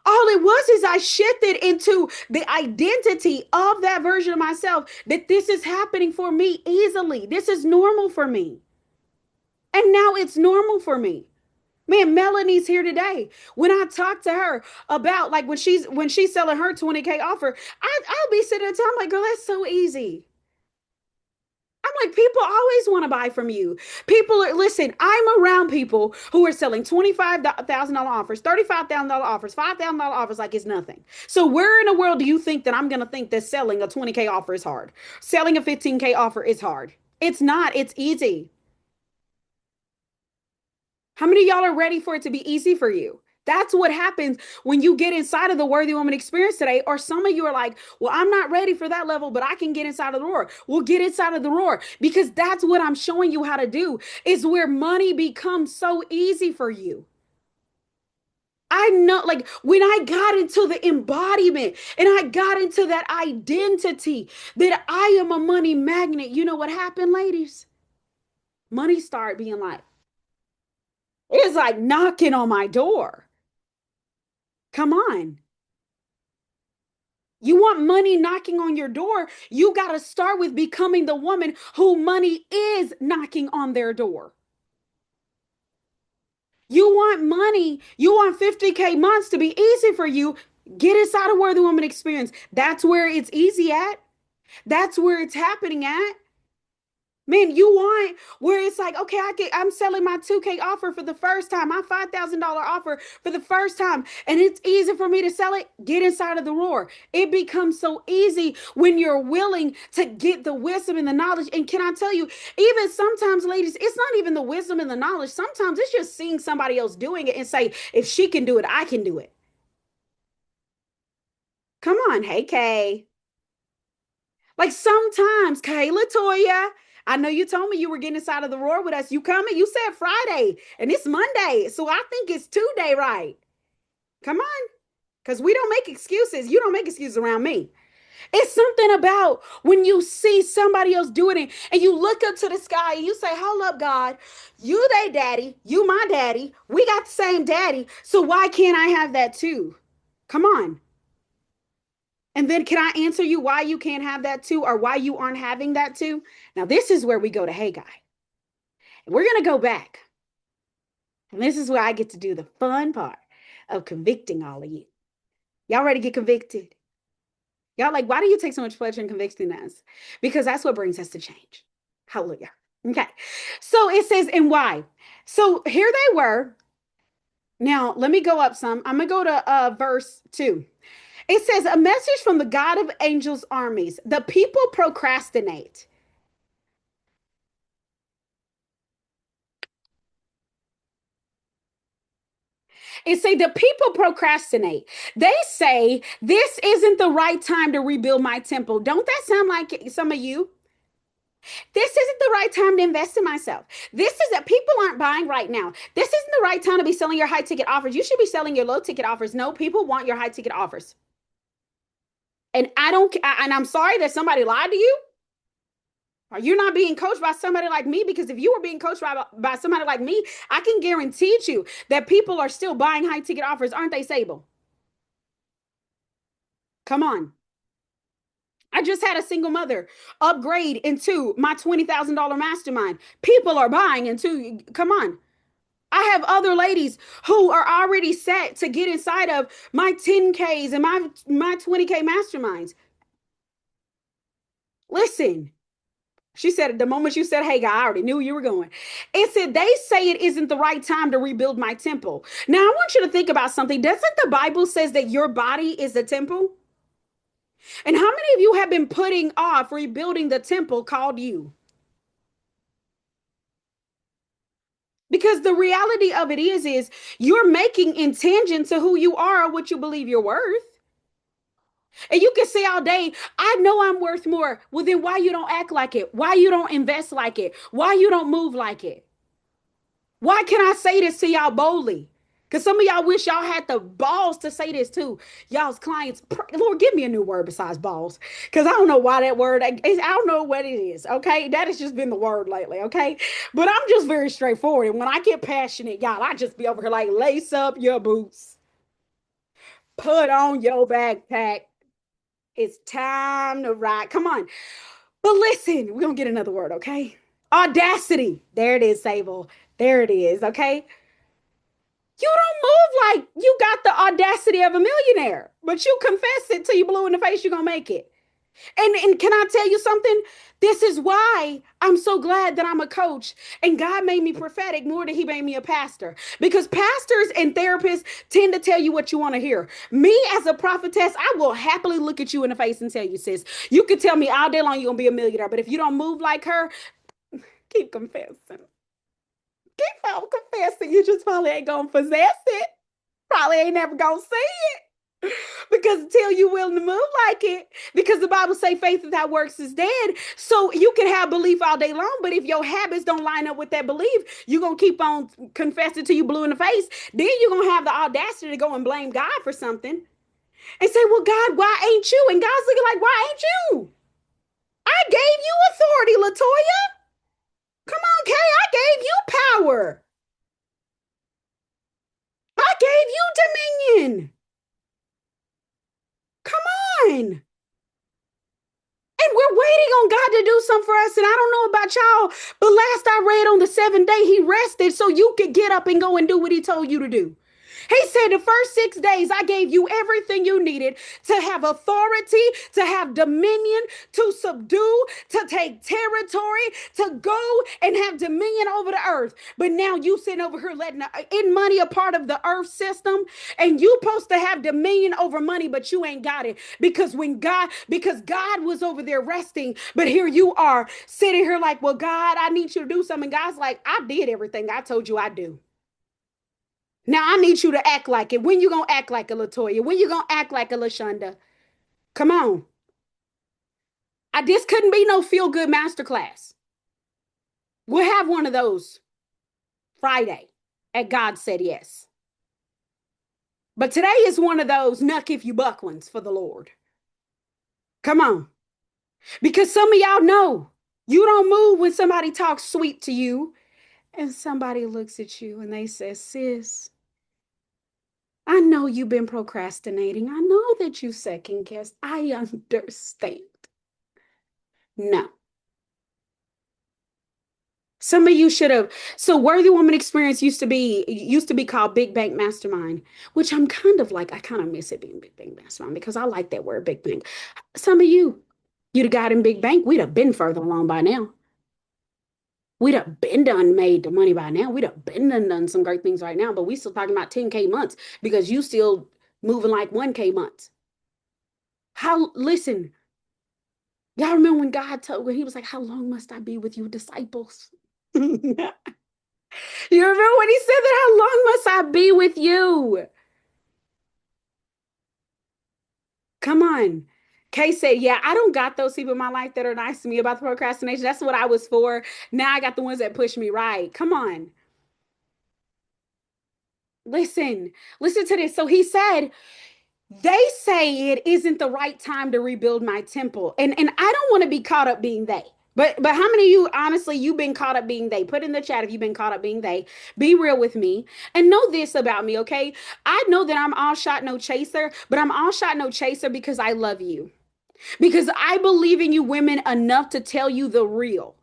All it was is I shifted into the identity of that version of myself, that this is happening for me easily. This is normal for me. And now it's normal for me. Man, Melanie's here today. When I talk to her about like when she's selling her 20K offer, I'll be sitting there telling like, girl, that's so easy. I'm like, people always want to buy from you. People are, listen, I'm around people who are selling $25,000 offers, $35,000 offers, $5,000 offers like it's nothing. So where in the world do you think that I'm going to think that selling a 20K offer is hard? Selling a 15K offer is hard. It's not, it's easy. How many of y'all are ready for it to be easy for you? That's what happens when you get inside of the worthy woman experience today. Or some of you are like, well, I'm not ready for that level, but I can get inside of the roar. We'll get inside of the roar because that's what I'm showing you how to do, is where money becomes so easy for you. I know, like when I got into the embodiment and I got into that identity that I am a money magnet, you know what happened, ladies? Money started being like, it's like knocking on my door. Come on. You want money knocking on your door? You got to start with becoming the woman who money is knocking on their door. You want money, you want 50K months to be easy for you. Get inside of Worthy Woman Experience. That's where it's easy at. That's where it's happening at. Man, you want where it's like, okay, I'm selling my 2K offer for the first time, my $5,000 offer for the first time, and it's easy for me to sell it. Get inside of the roar. It becomes so easy when you're willing to get the wisdom and the knowledge. And can I tell you, even sometimes, ladies, it's not even the wisdom and the knowledge. Sometimes it's just seeing somebody else doing it and say, if she can do it, I can do it. Come on, hey, Kay. Like sometimes, Kayla, Toya, I know you told me you were getting inside of the roar with us. You coming? You said Friday, and it's Monday, so I think it's Tuesday, right? Come on, because we don't make excuses. You don't make excuses around me. It's something about when you see somebody else doing it, and you look up to the sky and you say, "Hold up, God, you they daddy, you my daddy. We got the same daddy, so why can't I have that too?" Come on. And then can I answer you why you can't have that too, or why you aren't having that too? Now, this is where we go to Hey Guy. We're going to go back. And this is where I get to do the fun part of convicting all of you. Y'all ready to get convicted? Y'all like, why do you take so much pleasure in convicting us? Because that's what brings us to change. Hallelujah. Okay. So it says, and why? So here they were. Now, let me go up some. I'm going to go to verse 2. It says, a message from the God of angels' armies. The people procrastinate. It say the people procrastinate. They say this isn't the right time to rebuild my temple. Don't that sound like some of you? This isn't the right time to invest in myself. This is that people aren't buying right now. This isn't the right time to be selling your high ticket offers. You should be selling your low ticket offers. No, people want your high ticket offers. And I don't, and I'm sorry that somebody lied to you. Or you're not being coached by somebody like me, because if you were being coached by somebody like me, I can guarantee you that people are still buying high ticket offers, aren't they, Sable? Come on. I just had a single mother upgrade into my $20,000 mastermind. People are buying into, come on. I have other ladies who are already set to get inside of my 10Ks and my 20K masterminds. Listen, she said, the moment you said, hey, guy, I already knew you were going. It said, they say it isn't the right time to rebuild my temple. Now, I want you to think about something. Doesn't the Bible says that your body is a temple? And how many of you have been putting off rebuilding the temple called you? Because the reality of it is you're making in tangent to who you are or what you believe you're worth. And you can say all day, I know I'm worth more. Well, then why you don't act like it? Why you don't invest like it? Why you don't move like it? Why can I say this to y'all boldly? Because some of y'all wish y'all had the balls to say this too. Y'all's clients, Lord, give me a new word besides balls. Because I don't know why that word, I don't know what it is. Okay. That has just been the word lately. Okay. But I'm just very straightforward. And when I get passionate, y'all, I just be over here like, lace up your boots, put on your backpack. It's time to ride. Come on. But listen, we're going to get another word. Okay. Audacity. There it is, Sable. There it is. Okay. You don't move like you got the audacity of a millionaire, but you confess it till you blue in the face, you're gonna make it. And can I tell you something? This is why I'm so glad that I'm a coach and God made me prophetic more than he made me a pastor. Because pastors and therapists tend to tell you what you want to hear. Me as a prophetess, I will happily look at you in the face and tell you, sis, you can tell me all day long you're gonna be a millionaire, but if you don't move like her, keep confessing. Keep on confessing. You just probably ain't gonna possess it. Probably ain't never gonna see it. Because until you willing to move like it, because the Bible say faith without works is dead. So you can have belief all day long, but if your habits don't line up with that belief, you're gonna keep on confessing to you blue in the face. Then you're gonna have the audacity to go and blame God for something and say, well, God, why ain't you? And God's looking like, why ain't you? I gave you authority, Latoya. Come on, Kay, I gave you power. I gave you dominion. Come on. And we're waiting on God to do something for us. And I don't know about y'all, but last I read on the seventh day, he rested so you could get up and go and do what he told you to do. He said, the first 6 days, I gave you everything you needed to have authority, to have dominion, to subdue, to take territory, to go and have dominion over the earth. But now you sitting over here letting in money a part of the earth system, and you supposed to have dominion over money, but you ain't got it because God was over there resting. But here you are sitting here like, well, God, I need you to do something. God's like, I did everything I told you I do. Now I need you to act like it. When you gonna act like a Latoya? When you gonna act like a LaShonda? Come on. This couldn't be no feel good masterclass. We'll have one of those Friday at God Said Yes. But today is one of those knuck if you buck ones for the Lord. Come on. Because some of y'all know you don't move when somebody talks sweet to you and somebody looks at you and they say, sis, I know you've been procrastinating. I know that you second guessed. I understand. No. Some of you should have. So Worthy Woman Experience used to be called Big Bank Mastermind, which I'm kind of like, I kind of miss it being Big Bank Mastermind because I like that word Big Bank. Some of you'd have got in Big Bank, we'd have been further along by now. We'd have been done made the money by now. We'd have been done some great things right now, but we still talking about 10K months because you still moving like 1K months. Listen, y'all remember when he was like, how long must I be with you disciples? You remember when he said that? How long must I be with you? Come on. Kay said, yeah, I don't got those people in my life that are nice to me about the procrastination. That's what I was for. Now I got the ones that push me right. Come on. Listen to this. So he said, they say it isn't the right time to rebuild my temple. And I don't want to be caught up being they. But how many of you, honestly, you've been caught up being they? Put in the chat if you've been caught up being they. Be real with me. And know this about me, okay? I know that I'm all shot, no chaser, but I'm all shot, no chaser because I love you. Because I believe in you women enough to tell you the real.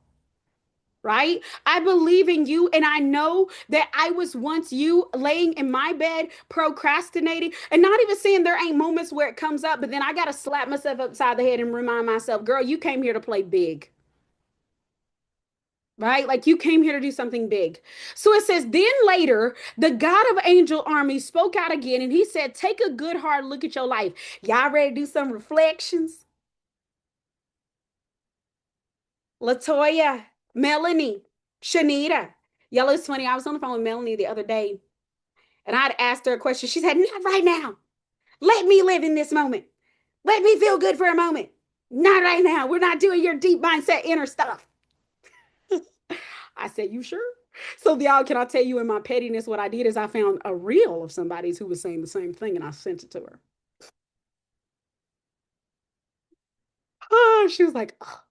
Right? I believe in you, and I know that I was once you laying in my bed procrastinating, and not even saying there ain't moments where it comes up, but then I got to slap myself upside the head and remind myself, girl, you came here to play big. Right? Like you came here to do something big. So it says, then later, the God of angel armies spoke out again, and he said, take a good hard look at your life. Y'all ready to do some reflections? Latoya, Melanie, Shanita. Y'all, it's funny. I was on the phone with Melanie the other day, and I'd asked her a question. She said, not right now. Let me live in this moment. Let me feel good for a moment. Not right now. We're not doing your deep mindset inner stuff. I said, you sure? So, y'all, can I tell you in my pettiness, what I did is I found a reel of somebody's who was saying the same thing, and I sent it to her. Oh, she was like, oh.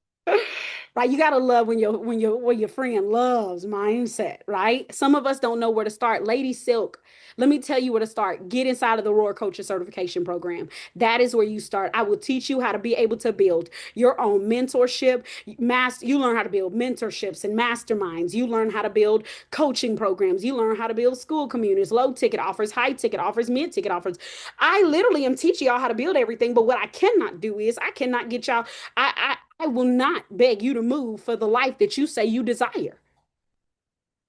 Right, you gotta love when your friend loves mindset, right? Some of us don't know where to start. Lady Silk, let me tell you where to start. Get inside of the Roar Coacher Certification Program. That is where you start. I will teach you how to be able to build your own mentorship. You learn how to build mentorships and masterminds. You learn how to build coaching programs. You learn how to build school communities, low ticket offers, high ticket offers, mid ticket offers. I literally am teaching y'all how to build everything. But what I cannot do is I cannot get y'all. I will not beg you to move for the life that you say you desire.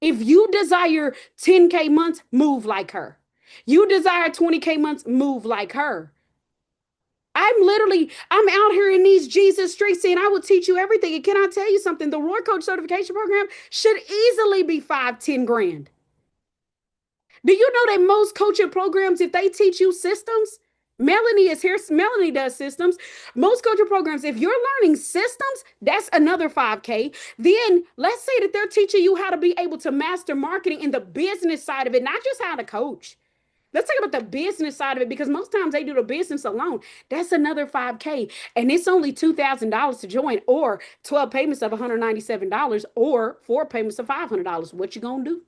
If you desire 10K months, move like her. You desire 20K months, move like her. I'm out here in these Jesus streets saying I will teach you everything. And can I tell you something? The Roar Coach certification program should easily be 5, 10 grand. Do you know that most coaching programs, if they teach you systems, Melanie is here. Melanie does systems. Most coaching programs, if you're learning systems, that's another 5K. Then let's say that they're teaching you how to be able to master marketing in the business side of it, not just how to coach. Let's talk about the business side of it because most times they do the business alone. That's another 5K. And it's only $2,000 to join, or 12 payments of $197, or 4 payments of $500. What you gonna do?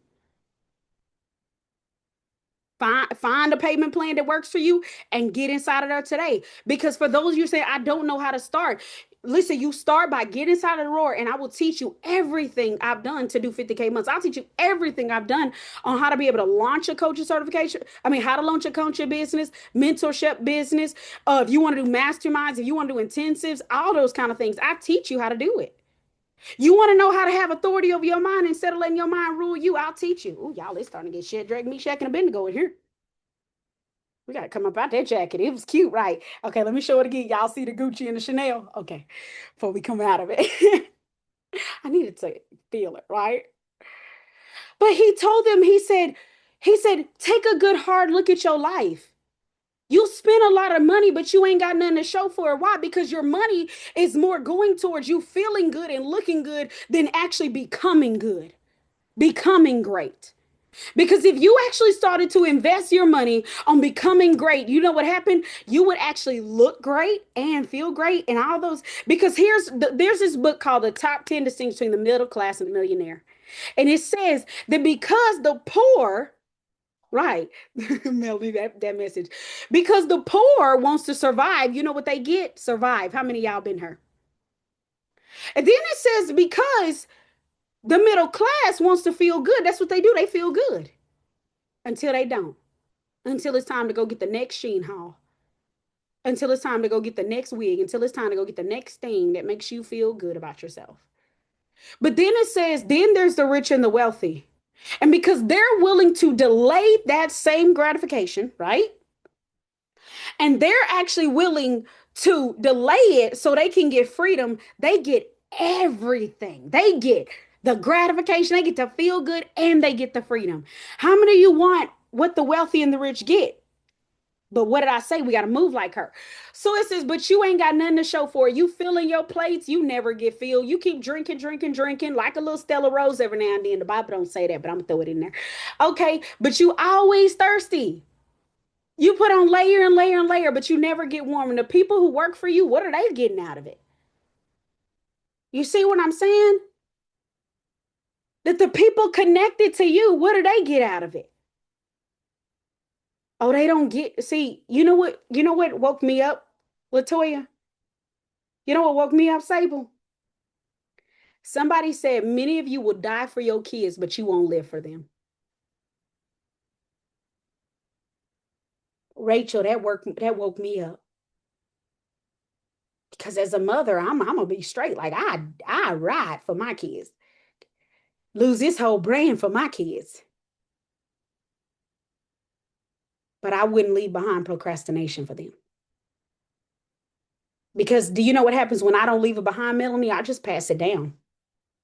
Find a payment plan that works for you and get inside of there today. Because for those of you saying, I don't know how to start, listen, you start by getting inside of the Roar, and I will teach you everything I've done to do 50K months. I'll teach you everything I've done on how to be able to launch a coaching certification. I mean, how to launch a coaching business, mentorship business. If you want to do masterminds, if you want to do intensives, all those kind of things, I teach you how to do it. You want to know how to have authority over your mind instead of letting your mind rule you? I'll teach you. Oh, y'all, it's starting to get shit, drag me, Shack, and Bendigo in here. We got to come up out that jacket. It was cute, right? Okay, let me show it again. Y'all see the Gucci and the Chanel? Okay, before we come out of it. I needed to feel it, right? But he told them, he said, take a good hard look at your life. You spend a lot of money, but you ain't got nothing to show for it. Why? Because your money is more going towards you feeling good and looking good than actually becoming good, becoming great. Because if you actually started to invest your money on becoming great, you know what happened? You would actually look great and feel great and all those. Because there's this book called The Top 10 Distinctions Between the Middle Class and the Millionaire. And it says that because the poor, right, Melody, that message, because the poor wants to survive, you know what they get? Survive. How many of y'all been here? And then it says because the middle class wants to feel good. That's what they do. They feel good until they don't. Until it's time to go get the next Sheen haul. Until it's time to go get the next wig. Until it's time to go get the next thing that makes you feel good about yourself. But then it says, then there's the rich and the wealthy. And because they're willing to delay that same gratification, right? And they're actually willing to delay it so they can get freedom, they get everything. They get the gratification, they get to feel good, and they get the freedom. How many of you want what the wealthy and the rich get? But what did I say? We got to move like her. So it says, but you ain't got nothing to show for it. You filling your plates, you never get filled. You keep drinking, drinking, drinking like a little Stella Rose every now and then. The Bible don't say that, but I'm gonna throw it in there. Okay, but you always thirsty. You put on layer and layer and layer, but you never get warm. And the people who work for you, what are they getting out of it? You see what I'm saying? That the people connected to you, what do they get out of it? Oh, they don't get, see, you know what woke me up, Latoya? You know what woke me up, Sable? Somebody said many of you will die for your kids, but you won't live for them. Rachel, that woke me up. Because as a mother, I'm gonna be straight. Like I ride for my kids. Lose this whole brand for my kids. But I wouldn't leave behind procrastination for them. Because do you know what happens when I don't leave it behind, Melanie? I just pass it down.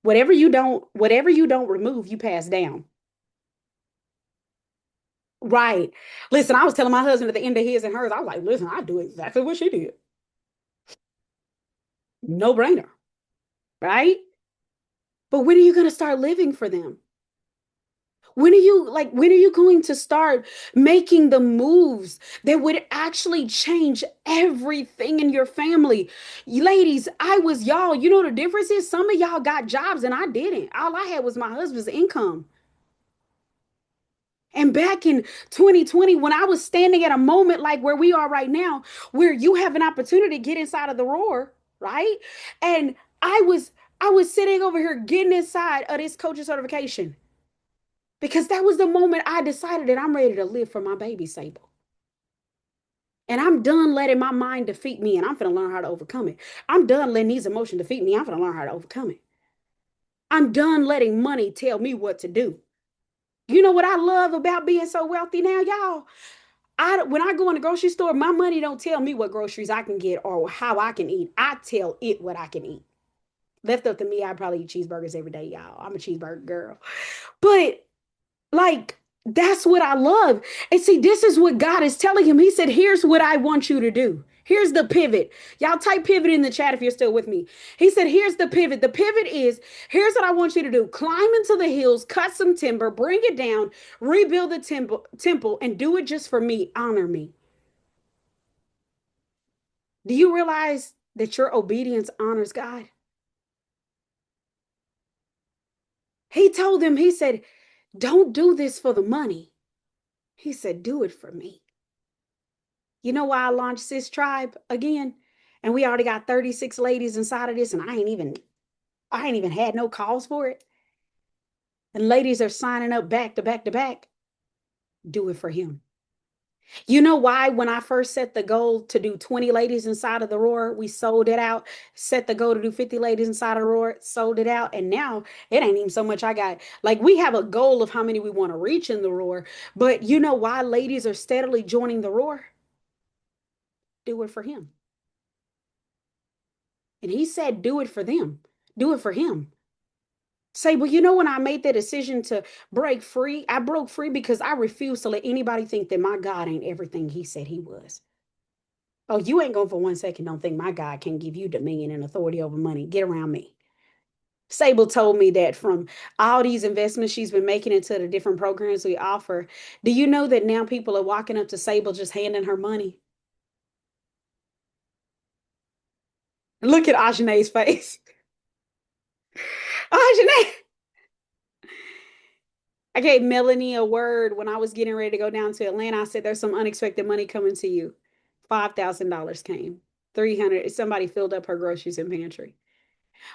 Whatever you don't remove, you pass down. Right. Listen, I was telling my husband at the end of his and hers, I was like, listen, I do exactly what she did. No brainer. Right? But when are you going to start living for them? When are you going to start making the moves that would actually change everything in your family? Ladies, I was y'all. You know the difference is some of y'all got jobs and I didn't. All I had was my husband's income. And back in 2020, when I was standing at a moment like where we are right now, where you have an opportunity to get inside of the roar, right? And I was sitting over here getting inside of this coaching certification because that was the moment I decided that I'm ready to live for my baby, Sable. And I'm done letting my mind defeat me, and I'm going to learn how to overcome it. I'm done letting these emotions defeat me. I'm going to learn how to overcome it. I'm done letting money tell me what to do. You know what I love about being so wealthy now, y'all? When I go in the grocery store, my money don't tell me what groceries I can get or how I can eat. I tell it what I can eat. Left up to me, I probably eat cheeseburgers every day, y'all. I'm a cheeseburger girl. But like, that's what I love. And see, this is what God is telling him. He said, here's what I want you to do. Here's the pivot. Y'all type pivot in the chat if you're still with me. He said, here's the pivot. The pivot is here's what I want you to do. Climb into the hills, cut some timber, bring it down, rebuild the temple, and do it just for me. Honor me. Do you realize that your obedience honors God? He told them, he said, don't do this for the money. He said, do it for me. You know why I launched Sis Tribe again? And we already got 36 ladies inside of this, and I ain't even had no calls for it. And ladies are signing up back to back to back. Do it for him. You know why when I first set the goal to do 20 ladies inside of the roar, we sold it out. Set the goal to do 50 ladies inside of the roar, sold it out. And now it ain't even so much I got. Like we have a goal of how many we want to reach in the roar. But you know why ladies are steadily joining the roar? Do it for him. And he said, do it for them. Do it for him. Say, well, you know, when I made the decision to break free, I broke free because I refused to let anybody think that my God ain't everything he said he was. Oh, you ain't going for 1 second. Don't think my God can give you dominion and authority over money. Get around me. Sable told me that from all these investments she's been making into the different programs we offer. Do you know that now people are walking up to Sable just handing her money? Look at Ajanae's face. Ajanae. I gave Melanie a word when I was getting ready to go down to Atlanta. I said, there's some unexpected money coming to you. $5,000 came. 300. Somebody filled up her groceries and pantry.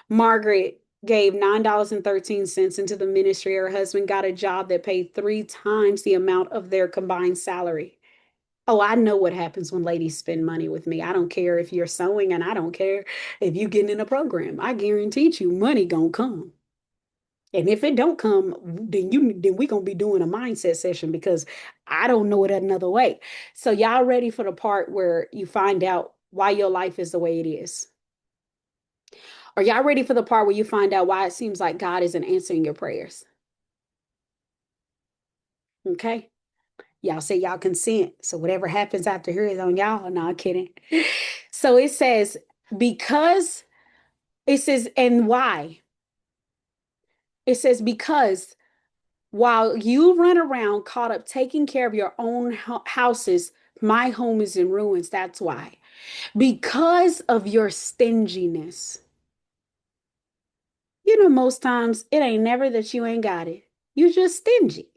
Margaret gave $9.13 into the ministry. Her husband got a job that paid 3 times the amount of their combined salary. Oh, I know what happens when ladies spend money with me. I don't care if you're sewing and I don't care if you getting in a program. I guarantee you money gonna come. And if it don't come, then we gonna be doing a mindset session because I don't know it another way. So y'all ready for the part where you find out why your life is the way it is? Are y'all ready for the part where you find out why it seems like God isn't answering your prayers? Okay. Y'all say y'all consent. So whatever happens after here is on y'all. No, I'm kidding. So it says, because it says, and why? It says, because while you run around caught up taking care of your own houses, my home is in ruins. That's why. Because of your stinginess. You know, most times it ain't never that you ain't got it. You just stingy.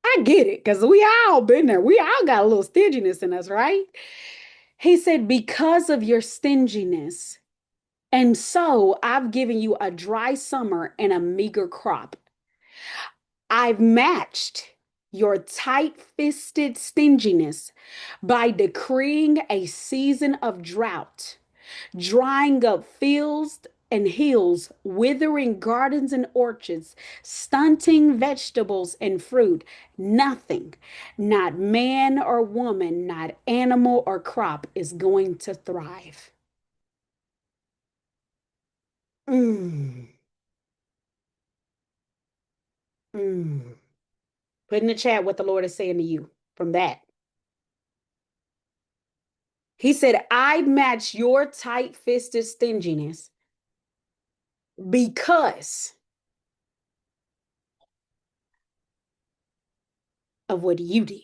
I get it because we all been there. We all got a little stinginess in us, right? He said, because of your stinginess. And so I've given you a dry summer and a meager crop. I've matched your tight fisted stinginess by decreeing a season of drought, drying up fields and hills, withering gardens and orchards, stunting vegetables and fruit. Nothing, not man or woman, not animal or crop, is going to thrive. Mm, mm. Put in the chat what the Lord is saying to you from that. He said, I match your tight fisted stinginess because of what you did.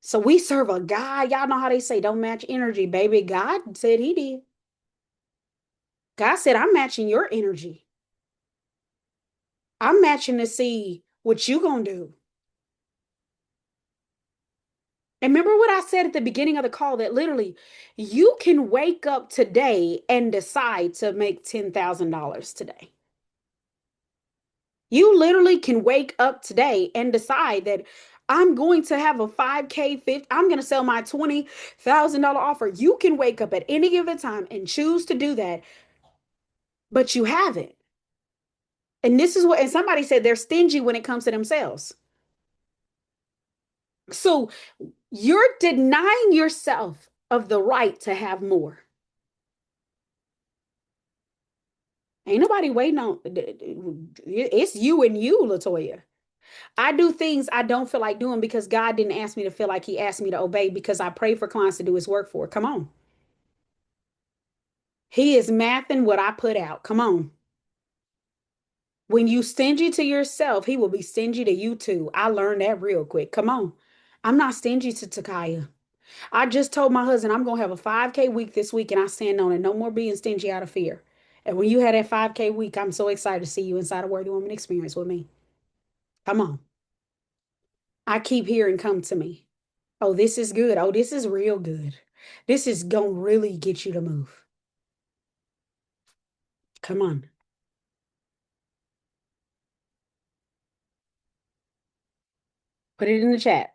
So we serve a God. Y'all know how they say, don't match energy, baby. God said he did. God said, I'm matching your energy. I'm matching to see what you gonna do. And remember what I said at the beginning of the call that literally you can wake up today and decide to make $10,000 today. You literally can wake up today and decide that I'm going to have a 5K, 50, I'm going to sell my $20,000 offer. You can wake up at any given time and choose to do that, but you haven't. And this is what, and somebody said they're stingy when it comes to themselves. So you're denying yourself of the right to have more. Ain't nobody waiting on it's you and you, Latoya. I do things I don't feel like doing because God didn't ask me to feel like he asked me to obey because I pray for clients to do his work for. Come on. He is mathing what I put out. Come on. When you stingy to yourself, he will be stingy to you too. I learned that real quick. Come on. I'm not stingy to Takaya. I just told my husband I'm gonna have a 5K week this week and I stand on it. No more being stingy out of fear. And when you had that 5K week, I'm so excited to see you inside a Worthy Woman experience with me. Come on. I keep hearing come to me. Oh, this is good. Oh, this is real good. This is gonna really get you to move. Come on. Put it in the chat.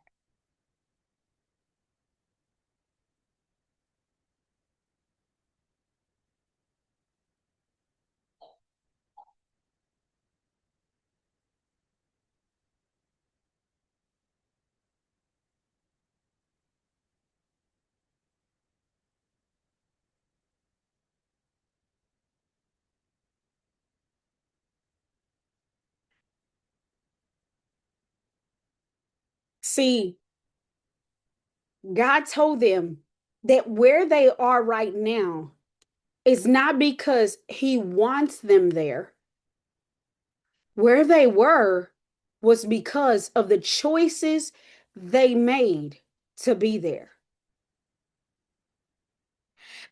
See, God told them that where they are right now is not because he wants them there. Where they were was because of the choices they made to be there.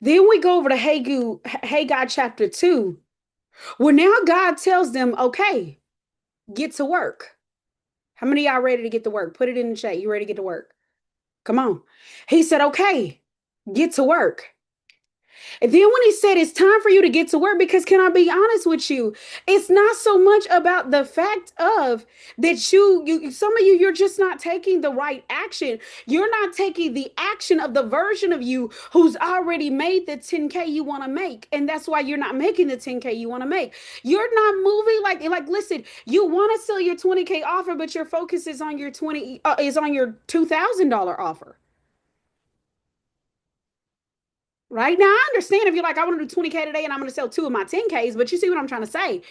Then we go over to Haggai chapter 2, where now God tells them, okay, get to work. How many of y'all ready to get to work? Put it in the chat. You ready to get to work? Come on. He said, okay, get to work. And then when he said it's time for you to get to work, because can I be honest with you? It's not so much about the fact of that some of you, you're just not taking the right action. You're not taking the action of the version of you who's already made the 10K you want to make. And that's why you're not making the 10K you want to make. You're not moving like, listen, you want to sell your 20K offer, but your focus is on your is on your $2,000 offer. Right now, I understand if you're like, I want to do 20K today and I'm going to sell two of my 10Ks, but you see what I'm trying to say?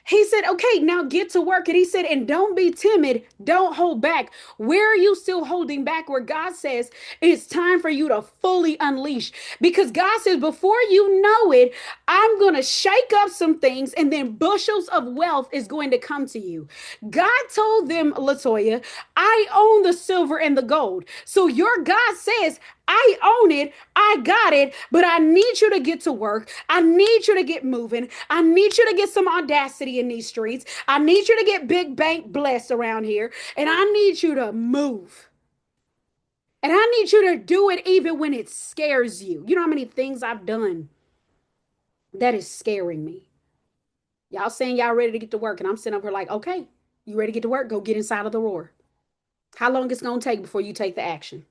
He said, okay, now get to work. And he said, and don't be timid. Don't hold back. Where are you still holding back? Where God says it's time for you to fully unleash. Because God says, before you know it, I'm going to shake up some things and then bushels of wealth is going to come to you. God told them, Latoya, I own the silver and the gold. So your God says, I own it. I got it, but I need you to get to work. I need you to get moving. I need you to get some audacity in these streets. I need you to get big bank blessed around here, and I need you to move. And I need you to do it even when it scares you. You know how many things I've done that is scaring me? Y'all saying y'all ready to get to work, and I'm sitting up here like, okay, you ready to get to work? Go get inside of the roar. How long it's gonna take before you take the action?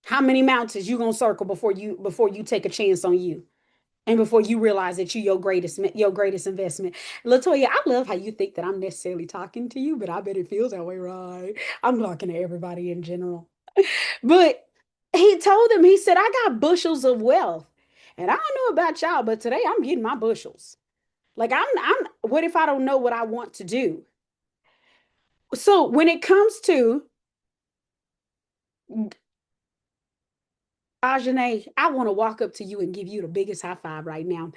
How many mountains you gonna circle before you take a chance on you? And before you realize that you your greatest investment. Latoya, I love how you think that I'm necessarily talking to you, but I bet it feels that way, right? I'm talking to everybody in general. But he told them, he said, I got bushels of wealth. And I don't know about y'all, but today I'm getting my bushels. Like what if I don't know what I want to do? So when it comes to Ajane, I want to walk up to you and give you the biggest high five right now.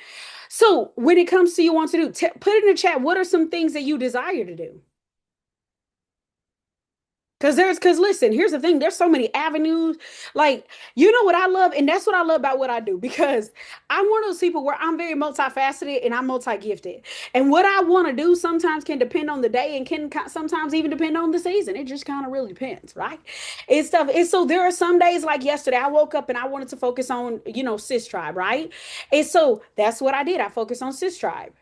So when it comes to you want to do, put in the chat, what are some things that you desire to do? Because listen, here's the thing, there's so many avenues. Like, you know what I love, and that's what I love about what I do, because I'm one of those people where I'm very multifaceted and I'm multi-gifted. And what I want to do sometimes can depend on the day and can sometimes even depend on the season. It just kind of really depends, right? It's stuff. And so there are some days like yesterday, I woke up and I wanted to focus on, cis tribe, right? And so that's what I did. I focused on cis tribe.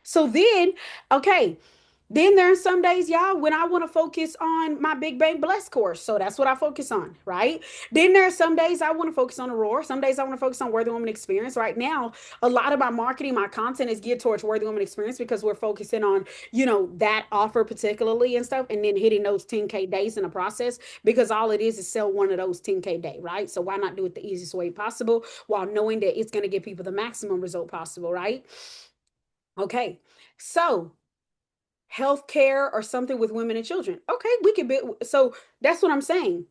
So then, okay, then there are some days, y'all, when I want to focus on my Big Bang Bless course. So that's what I focus on, right? Then there are some days I want to focus on Aurora. Some days I want to focus on Worthy Woman Experience. Right now, a lot of my marketing, my content is geared towards Worthy Woman Experience because we're focusing on, that offer particularly and stuff, and then hitting those 10K days in the process, because all it is sell one of those 10K day, right? So why not do it the easiest way possible while knowing that it's going to give people the maximum result possible, right? Okay. So healthcare or something with women and children. Okay, we could be, so that's what I'm saying.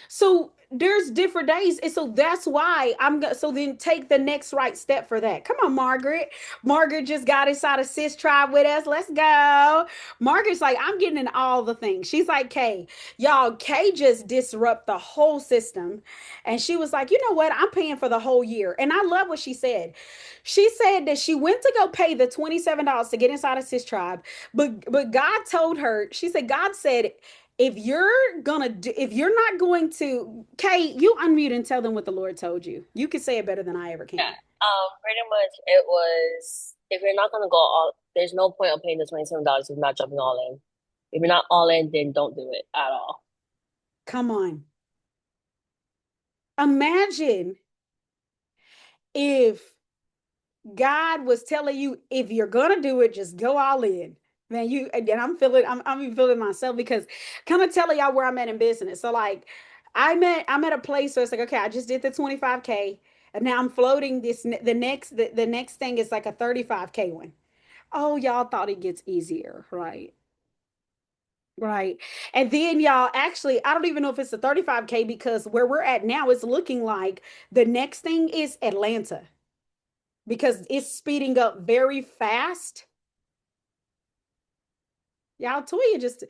So there's different days. And so that's why so then take the next right step for that. Come on, Margaret. Margaret just got inside a sis tribe with us. Let's go. Margaret's like, I'm getting in all the things. She's like, Kay, y'all, Kay just disrupt the whole system. And she was like, you know what? I'm paying for the whole year. And I love what she said. She said that she went to go pay the $27 to get inside a sis tribe. But God told her, she said, God said, if you're not going to, Kay, you unmute and tell them what the Lord told you. You can say it better than I ever Yeah. can. Pretty much it was, if you're not gonna go all, there's no point of paying the $27 if you're not jumping all in. If you're not all in, then don't do it at all. Come on. Imagine if God was telling you, if you're gonna do it, just go all in. Man, you again, I'm even feeling myself, because kind of telling y'all where I'm at in business. So like I'm at a place where it's like, okay, I just did the 25K, and now I'm floating the next thing is like a 35K one. Oh, y'all thought it gets easier, right? Right. And then y'all, actually, I don't even know if it's a 35K, because where we're at now is looking like the next thing is Atlanta, because it's speeding up very fast. Y'all, Toya just,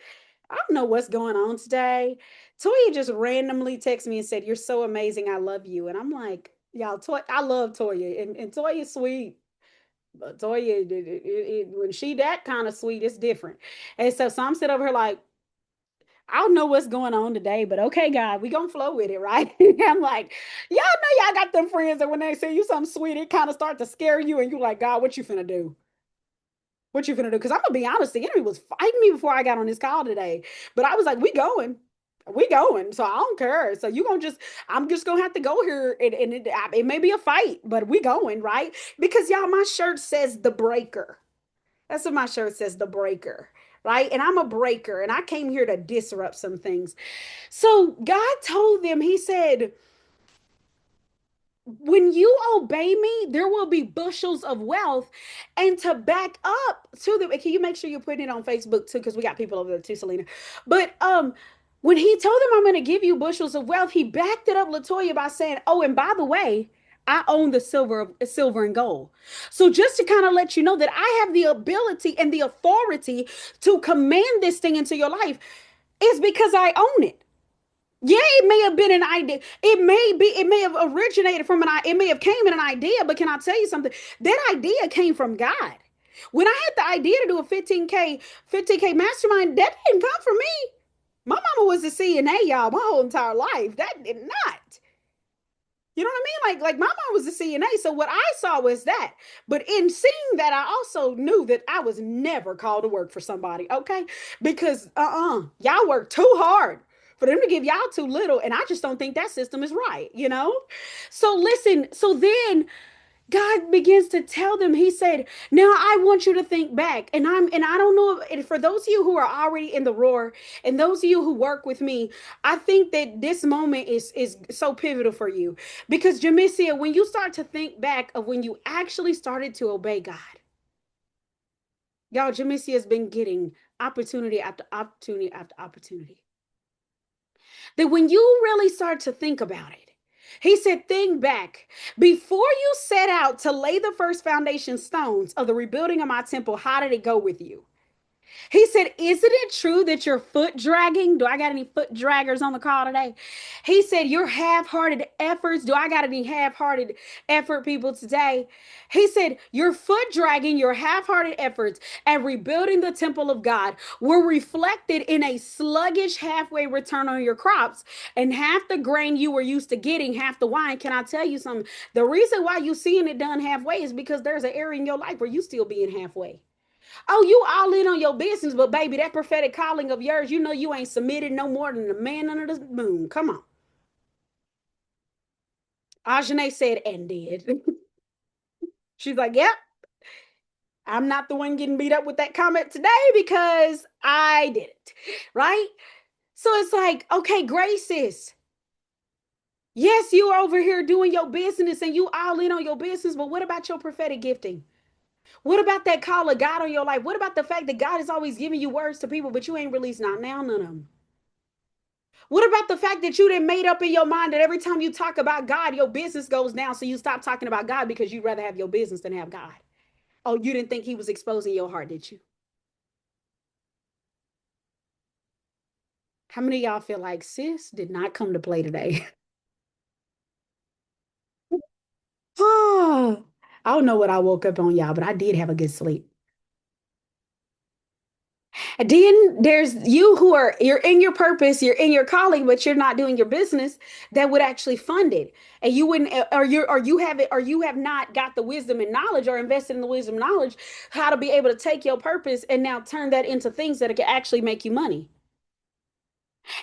I don't know what's going on today. Toya just randomly texted me and said, "You're so amazing. I love you." And I'm like, y'all, I love Toya. And Toya's sweet. But Toya, when she that kind of sweet, it's different. And so I'm sitting over here like, I don't know what's going on today, but okay, God, we gonna flow with it, right? I'm like, y'all know y'all got them friends that when they say you something sweet, it kind of start to scare you, and you like, God, what you finna do? What you finna do? Because I'm gonna be honest, the enemy was fighting me before I got on this call today. But I was like, we going. So I don't care. So you gonna just, I'm just gonna have to go here, and it may be a fight, but we going, right? Because y'all, my shirt says the breaker. That's what my shirt says, the breaker. Right. And I'm a breaker, and I came here to disrupt some things. So God told them, he said, when you obey me, there will be bushels of wealth. And to back up to them, can you make sure you're putting it on Facebook too? Because we got people over there too, Selena. But when he told them, I'm going to give you bushels of wealth, he backed it up, Latoya, by saying, oh, and by the way, I own the silver and gold. So just to kind of let you know that I have the ability and the authority to command this thing into your life, is because I own it. Yeah, it may have been an idea. It may have originated from it may have came in an idea, but can I tell you something? That idea came from God. When I had the idea to do a 15K mastermind, that didn't come from me. My mama was a CNA, y'all, my whole entire life. That did not. You know what I mean? Like my mom was a CNA, so what I saw was that. But in seeing that, I also knew that I was never called to work for somebody, okay? Because y'all work too hard for them to give y'all too little, and I just don't think that system is right, you know? So listen, so then God begins to tell them, he said, now I want you to think back. And I don't know if, for those of you who are already in the roar and those of you who work with me, I think that this moment is so pivotal for you. Because Jamesia, when you start to think back of when you actually started to obey God, y'all, Jamesia has been getting opportunity after opportunity after opportunity. That when you really start to think about it, he said, think back. Before you set out to lay the first foundation stones of the rebuilding of my temple, how did it go with you? He said, isn't it true that you're foot dragging? Do I got any foot draggers on the call today? He said, your half hearted efforts. Do I got any half hearted effort people today? He said, your foot dragging, your half hearted efforts at rebuilding the temple of God were reflected in a sluggish halfway return on your crops, and half the grain you were used to getting, half the wine. Can I tell you something? The reason why you seeing it done halfway is because there's an area in your life where you still being halfway. Oh, you all in on your business, but baby, that prophetic calling of yours, you know you ain't submitted no more than the man under the moon. Come on. Ajane said and did. She's like, yep, I'm not the one getting beat up with that comment today because I did it. Right? So it's like, okay, Grace is. Yes, you are over here doing your business and you all in on your business, but what about your prophetic gifting? What about that call of God on your life? What about the fact that God is always giving you words to people, but you ain't released not now, none of them? What about the fact that you didn't made up in your mind that every time you talk about God, your business goes down, so you stop talking about God because you'd rather have your business than have God? Oh, you didn't think he was exposing your heart, did you? How many of y'all feel like sis did not come to play today? Oh, I don't know what I woke up on, y'all, but I did have a good sleep. And then there's you who are you're in your purpose, you're in your calling, but you're not doing your business that would actually fund it. And you wouldn't or you have it or you have not got the wisdom and knowledge or invested in the wisdom and knowledge how to be able to take your purpose and now turn that into things that can actually make you money.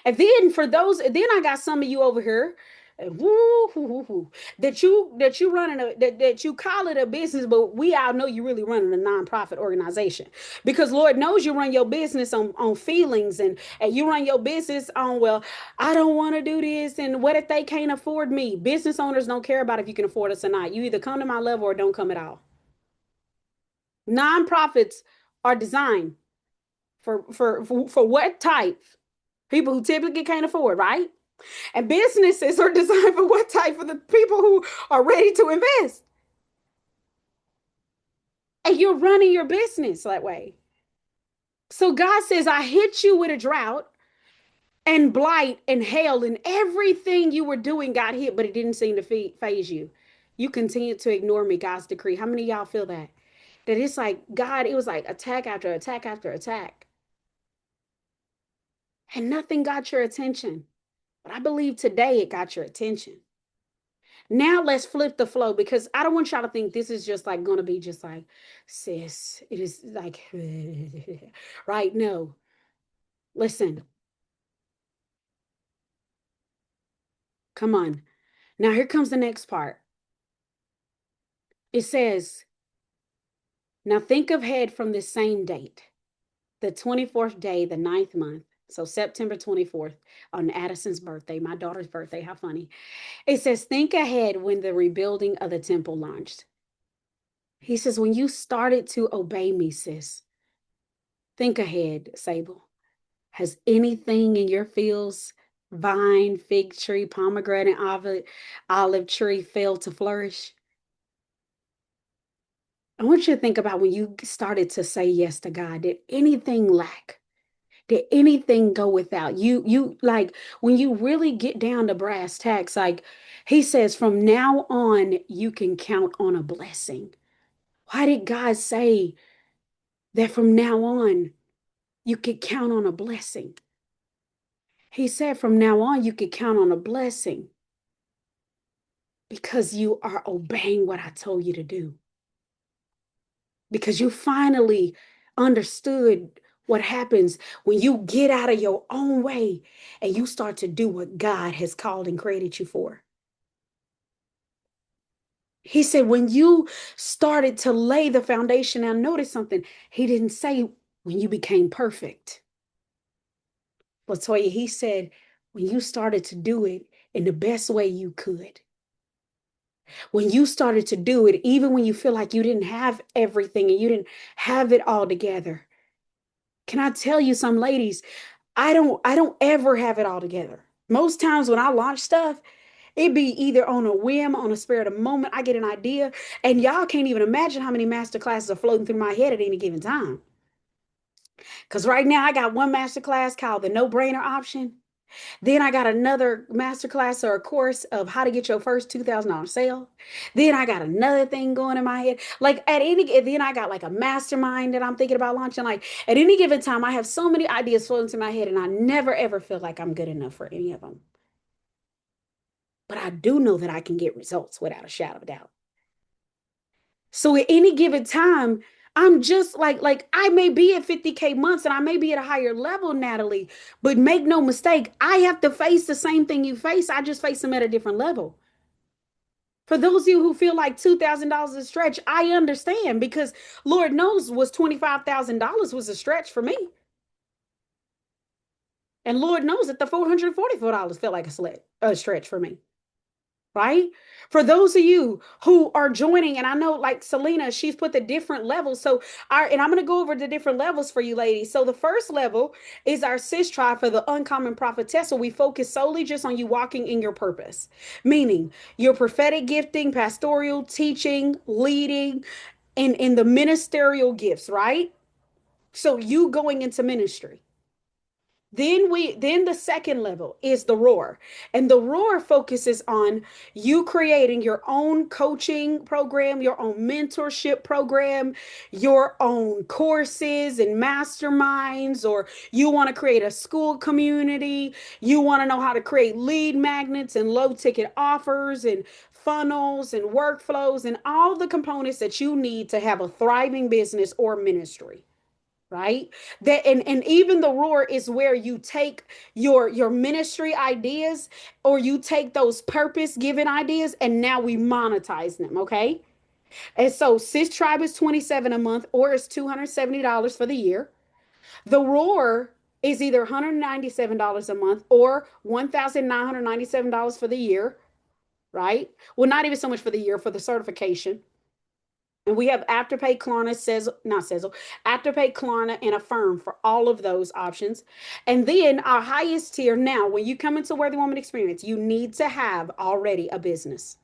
And then for those, then I got some of you over here, woo, woo, woo, that you running that you call it a business, but we all know you really running a nonprofit organization because Lord knows you run your business on feelings and you run your business on, well, I don't want to do this, and what if they can't afford me? Business owners don't care about if you can afford us or not. You either come to my level or don't come at all. Nonprofits are designed for what type? People who typically can't afford, right? And businesses are designed for what type? For the people who are ready to invest. And you're running your business that way. So God says, I hit you with a drought and blight and hail, and everything you were doing got hit, but it didn't seem to phase you. You continue to ignore me, God's decree. How many of y'all feel that? That it's like God, it was like attack after attack after attack. And nothing got your attention. But I believe today it got your attention. Now let's flip the flow because I don't want y'all to think this is just like going to be just like, sis, it is like, right? No. Listen, come on. Now here comes the next part. It says, now think of head from this same date, the 24th day, the ninth month. So September 24th on Addison's birthday, my daughter's birthday. How funny. It says, think ahead when the rebuilding of the temple launched. He says, when you started to obey me, sis, think ahead, Sable. Has anything in your fields, vine, fig tree, pomegranate, olive tree, failed to flourish? I want you to think about when you started to say yes to God. Did anything lack? Did anything go without? You like when you really get down to brass tacks, like he says, from now on, you can count on a blessing. Why did God say that from now on, you could count on a blessing? He said from now on, you could count on a blessing because you are obeying what I told you to do. Because you finally understood what happens when you get out of your own way and you start to do what God has called and created you for. He said, when you started to lay the foundation, now notice something. He didn't say when you became perfect. Latoya, he said, when you started to do it in the best way you could, when you started to do it, even when you feel like you didn't have everything and you didn't have it all together. Can I tell you some ladies, I don't ever have it all together. Most times when I launch stuff, it be either on a whim, on a spur of the moment, I get an idea, and y'all can't even imagine how many master classes are floating through my head at any given time. Because right now I got one master class called the no-brainer option. Then I got another masterclass or a course of how to get your first $2,000 sale. Then I got another thing going in my head. Like at any, then I got like a mastermind that I'm thinking about launching. Like at any given time, I have so many ideas floating through my head, and I never ever feel like I'm good enough for any of them. But I do know that I can get results without a shadow of a doubt. So at any given time, I'm just like I may be at 50K months and I may be at a higher level, Natalie, but make no mistake, I have to face the same thing you face. I just face them at a different level. For those of you who feel like $2,000 is a stretch, I understand because Lord knows was $25,000 was a stretch for me. And Lord knows that the $444 felt like a stretch for me. Right? For those of you who are joining, and I know like Selena, she's put the different levels. So and I'm going to go over the different levels for you ladies. So the first level is our sis tribe for the uncommon prophetess. So we focus solely just on you walking in your purpose, meaning your prophetic gifting, pastoral teaching, leading, and in the ministerial gifts, right? So you going into ministry. Then the second level is the roar. And the roar focuses on you creating your own coaching program, your own mentorship program, your own courses and masterminds, or you want to create a school community, you want to know how to create lead magnets and low ticket offers and funnels and workflows and all the components that you need to have a thriving business or ministry, right? That and even the roar is where you take your ministry ideas, or you take those purpose given ideas, and now we monetize them. Okay. And so sis tribe is 27 a month, or it's $270 for the year. The roar is either $197 a month or $1,997 for the year, right? Well, not even so much for the year, for the certification. And we have Afterpay, Klarna, says not Sezzle, Afterpay, Klarna, and Affirm for all of those options. And then our highest tier now, when you come into Worthy Woman Experience, you need to have already a business.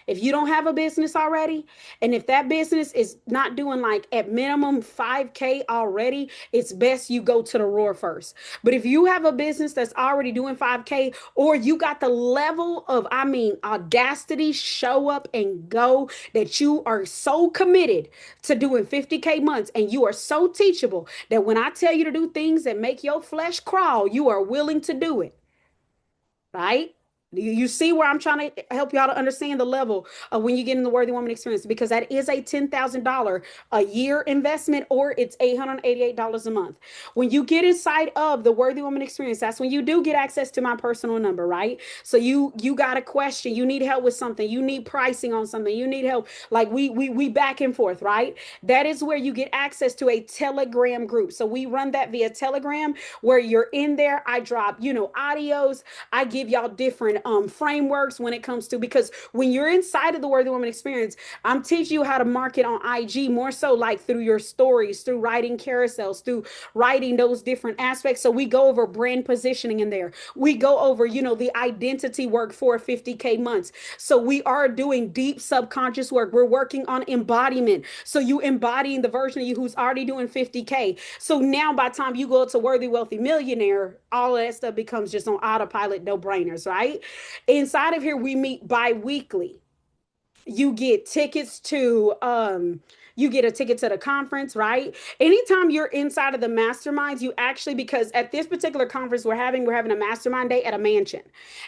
If you don't have a business already, and if that business is not doing like at minimum 5K already, it's best you go to the roar first. But if you have a business that's already doing 5K, or you got the level of, I mean, audacity, show up and go, that you are so committed to doing 50K months, and you are so teachable that when I tell you to do things that make your flesh crawl, you are willing to do it, right? You see where I'm trying to help y'all to understand the level of when you get in the Worthy Woman Experience, because that is a $10,000 a year investment, or it's $888 a month. When you get inside of the Worthy Woman Experience, that's when you do get access to my personal number, right? So you got a question, you need help with something, you need pricing on something, you need help, like we back and forth, right? That is where you get access to a Telegram group. So we run that via Telegram, where you're in there. I drop, audios. I give y'all different frameworks when it comes to, because when you're inside of the Worthy Woman Experience, I'm teaching you how to market on IG more so like through your stories, through writing carousels, through writing those different aspects. So we go over brand positioning in there. We go over, the identity work for 50K months. So we are doing deep subconscious work. We're working on embodiment. So you embodying the version of you who's already doing 50K. So now by the time you go to Worthy Wealthy Millionaire, all of that stuff becomes just on autopilot, no brainers, right? Inside of here, we meet bi-weekly. You get tickets to You get a ticket to the conference, right? Anytime you're inside of the masterminds, you actually, because at this particular conference we're having a mastermind day at a mansion.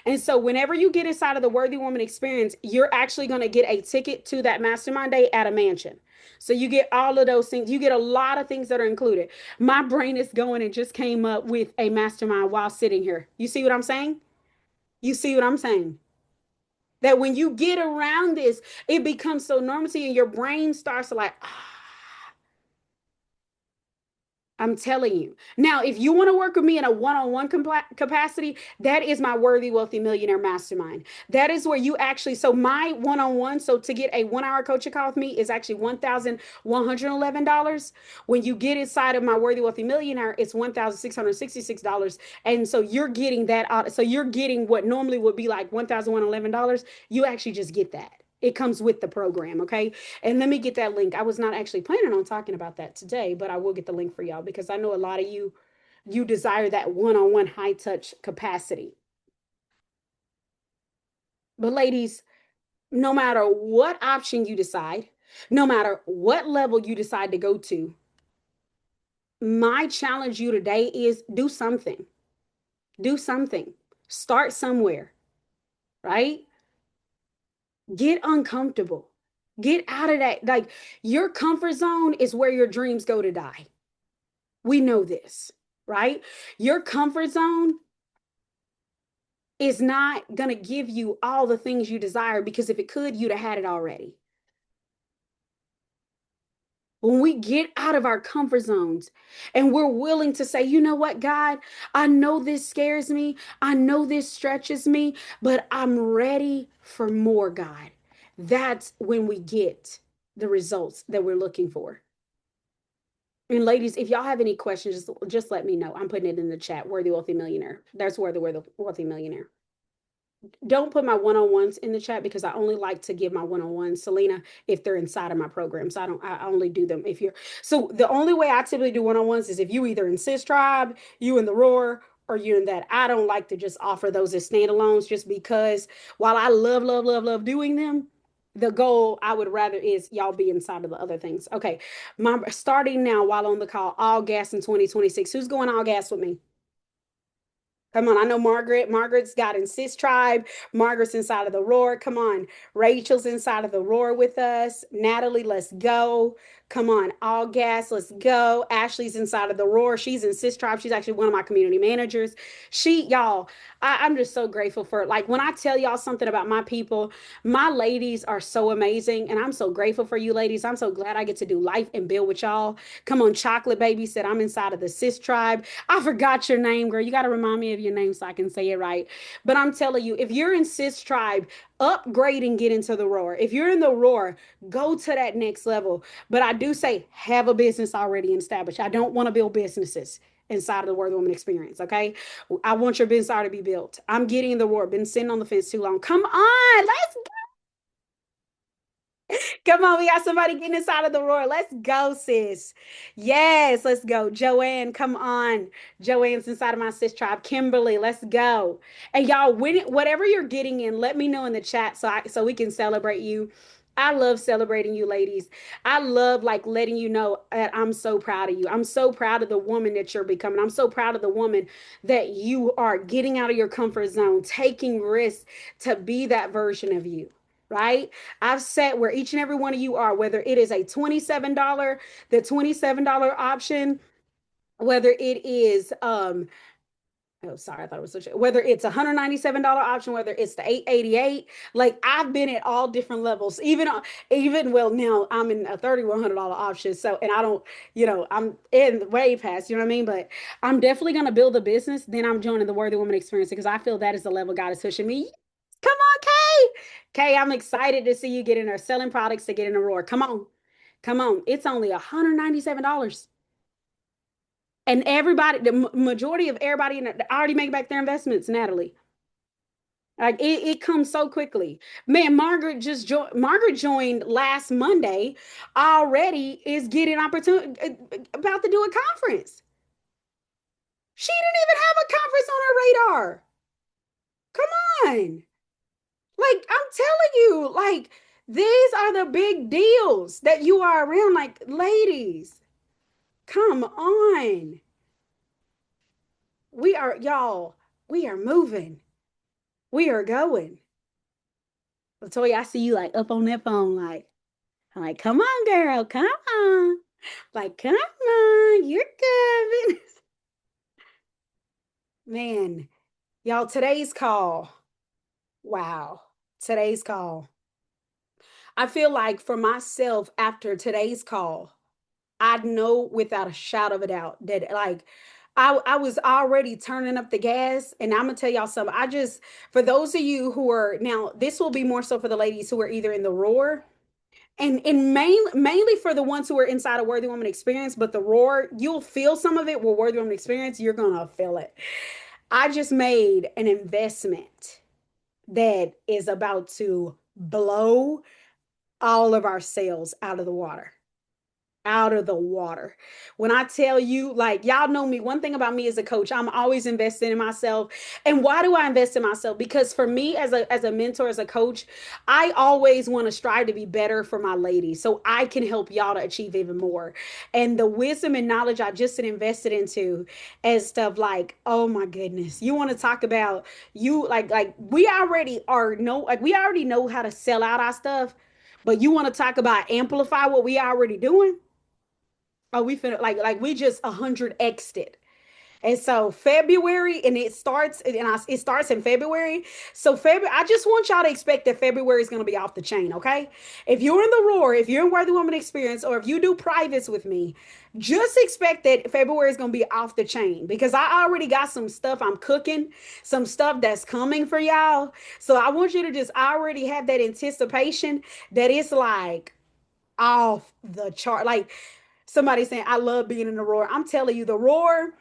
And so whenever you get inside of the Worthy Woman experience, you're actually going to get a ticket to that mastermind day at a mansion. So you get all of those things. You get a lot of things that are included. My brain is going and just came up with a mastermind while sitting here. You see what I'm saying? You see what I'm saying? That when you get around this, it becomes so normal to you, and your brain starts to like, I'm telling you. Now, if you want to work with me in a one-on-one capacity, that is my Worthy Wealthy Millionaire Mastermind. That is where you actually, so my one-on-one, so to get a 1 hour coaching call with me is actually $1,111. When you get inside of my Worthy Wealthy Millionaire, it's $1,666. And so you're getting that out. So you're getting what normally would be like $1,111. You actually just get that. It comes with the program, okay? And let me get that link. I was not actually planning on talking about that today, but I will get the link for y'all because I know a lot of you desire that one-on-one high touch capacity. But ladies, no matter what option you decide, no matter what level you decide to go to, my challenge you today is do something. Do something. Start somewhere, right? Get uncomfortable. Get out of that. Like your comfort zone is where your dreams go to die. We know this, right? Your comfort zone is not going to give you all the things you desire because if it could, you'd have had it already. When we get out of our comfort zones and we're willing to say, you know what, God, I know this scares me. I know this stretches me, but I'm ready for more, God. That's when we get the results that we're looking for. And ladies, if y'all have any questions, just let me know. I'm putting it in the chat. Worthy Wealthy Millionaire. That's where the Wealthy Millionaire. Don't put my one-on-ones in the chat because I only like to give my one-on-ones, Selena, if they're inside of my program. So I only do them if you're, so the only way I typically do one-on-ones is if you either in Sis Tribe, you in the Roar, or you in that. I don't like to just offer those as standalones just because while I love, love, love, love doing them, the goal I would rather is y'all be inside of the other things. Okay. My starting now while on the call, all gas in 2026. Who's going all gas with me? Come on, I know Margaret. Margaret's got in Sis Tribe. Margaret's inside of the Roar. Come on. Rachel's inside of the Roar with us. Natalie, let's go. Come on. All gas, let's go. Ashley's inside of the Roar. She's in Sis Tribe. She's actually one of my community managers. Y'all, I'm just so grateful for like when I tell y'all something about my people, my ladies are so amazing. And I'm so grateful for you ladies. I'm so glad I get to do life and build with y'all. Come on, Chocolate Baby said I'm inside of the Sis Tribe. I forgot your name, girl. You got to remind me of your name so I can say it right. But I'm telling you, if you're in Sis Tribe, upgrade and get into the Roar. If you're in the Roar, go to that next level. But I do say have a business already established. I don't want to build businesses inside of the Worthy Woman experience. Okay. I want your business already to be built. I'm getting in the Roar. Been sitting on the fence too long. Come on. Let's Come on, we got somebody getting inside of the Roar. Let's go, sis. Yes, let's go. Joanne, come on. Joanne's inside of my sis tribe. Kimberly, let's go. And y'all, whatever you're getting in, let me know in the chat so we can celebrate you. I love celebrating you, ladies. I love like letting you know that I'm so proud of you. I'm so proud of the woman that you're becoming. I'm so proud of the woman that you are getting out of your comfort zone, taking risks to be that version of you, right? I've set where each and every one of you are, whether it is a $27, the $27 option, whether it is oh sorry, I thought it was such a, whether it's $197 option, whether it's the 888, like I've been at all different levels, even well now I'm in a $3,100 option. So and I don't, I'm in way past, you know what I mean? But I'm definitely gonna build a business, then I'm joining the Worthy Woman experience because I feel that is the level God is pushing me. Come on, Kay. Kay, I'm excited to see you get in there selling products to get in the Roar. Come on. Come on. It's only $197. And everybody, the majority of everybody in it already make back their investments, Natalie. Like it comes so quickly. Man, Margaret joined last Monday, already is getting opportunity about to do a conference. She didn't even have a conference on her radar. Come on. Like I'm telling you, like These are the big deals that you are around. Like, ladies, come on. We are, y'all, we are moving. We are going. Latoya, I see you like up on that phone, like, I'm like, come on, girl, come on. Like, come on, you're coming. Man, y'all, today's call. Wow. Today's call. I feel like for myself, after today's call, I know without a shadow of a doubt that like I was already turning up the gas. And I'm gonna tell y'all something. I just, for those of you who are now, this will be more so for the ladies who are either in the roar and mainly for the ones who are inside a worthy woman experience, but the roar, you'll feel some of it with worthy woman experience, you're gonna feel it. I just made an investment that is about to blow all of our sales out of the water. Out of the water. When I tell you, like, y'all know me, one thing about me as a coach, I'm always investing in myself. And why do I invest in myself? Because for me as a mentor, as a coach, I always want to strive to be better for my ladies so I can help y'all to achieve even more. And the wisdom and knowledge I just invested into as stuff like, oh my goodness, you want to talk about you like we already are know like we already know how to sell out our stuff, but you want to talk about amplify what we already doing? Oh, we finna like we just 100x'd it. And so February, and it starts in February. So February, I just want y'all to expect that February is gonna be off the chain, okay? If you're in the roar, if you're in Worthy Woman Experience, or if you do privates with me, just expect that February is gonna be off the chain because I already got some stuff I'm cooking, some stuff that's coming for y'all. So I want you to just already have that anticipation that it's like off the chart. Like somebody saying, I love being in the roar. I'm telling you, the roar.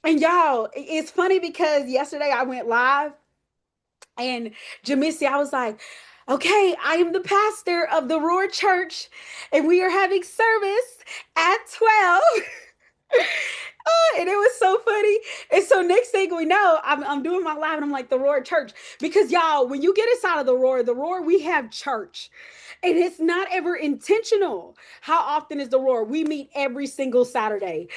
And y'all, it's funny because yesterday I went live and Jamisi, I was like, okay, I am the pastor of the Roar Church, and we are having service at 12. And it was so funny. And so next thing we know, I'm doing my live and I'm like the Roar Church. Because y'all, when you get inside of the Roar, we have church. And it's not ever intentional. How often is the Roar? We meet every single Saturday.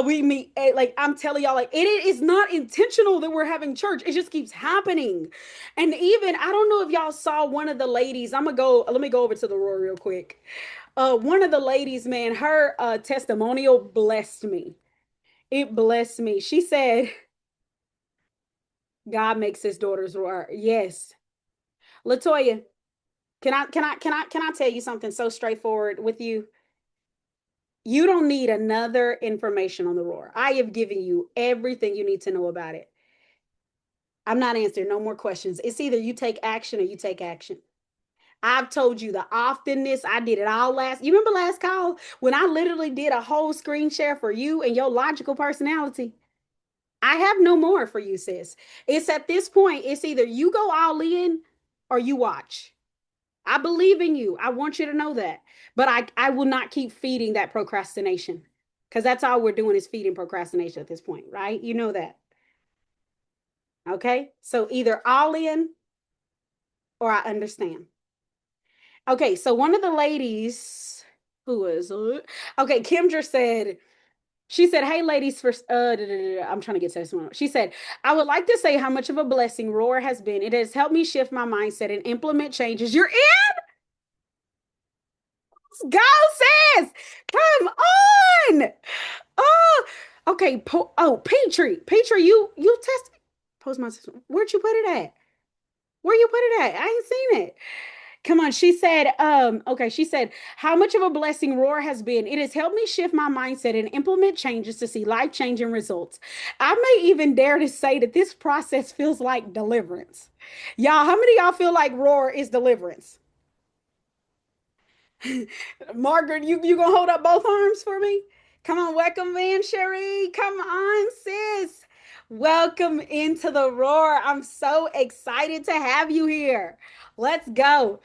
We meet like I'm telling y'all, like it is not intentional that we're having church. It just keeps happening. And even I don't know if y'all saw one of the ladies. I'm gonna go. Let me go over to the Roar real quick. One of the ladies, man, her testimonial blessed me. It blessed me. She said, God makes his daughters roar. Yes. Latoya, can I tell you something so straightforward with you? You don't need another information on the roar. I have given you everything you need to know about it. I'm not answering no more questions. It's either you take action or you take action. I've told you the oftenness. I did it all last. You remember last call when I literally did a whole screen share for you and your logical personality? I have no more for you, sis. It's at this point, it's either you go all in or you watch. I believe in you. I want you to know that. But I will not keep feeding that procrastination because that's all we're doing is feeding procrastination at this point, right? You know that. Okay. So either all in or I understand. Okay. So one of the ladies who was, okay, Kimdra said, she said, hey, ladies, first, I'm trying to get to this one. She said, I would like to say how much of a blessing Roar has been. It has helped me shift my mindset and implement changes. You're in? Let's go, sis. Come on. Oh, okay. Oh, Petrie. Petrie, you test. Post my system. Where'd you put it at? Where you put it at? I ain't seen it. Come on, she said, okay, she said, how much of a blessing Roar has been. It has helped me shift my mindset and implement changes to see life-changing results. I may even dare to say that this process feels like deliverance. Y'all, how many of y'all feel like Roar is deliverance? Margaret, you gonna hold up both arms for me? Come on, welcome in, Cherie. Come on, sis. Welcome into the Roar. I'm so excited to have you here. Let's go.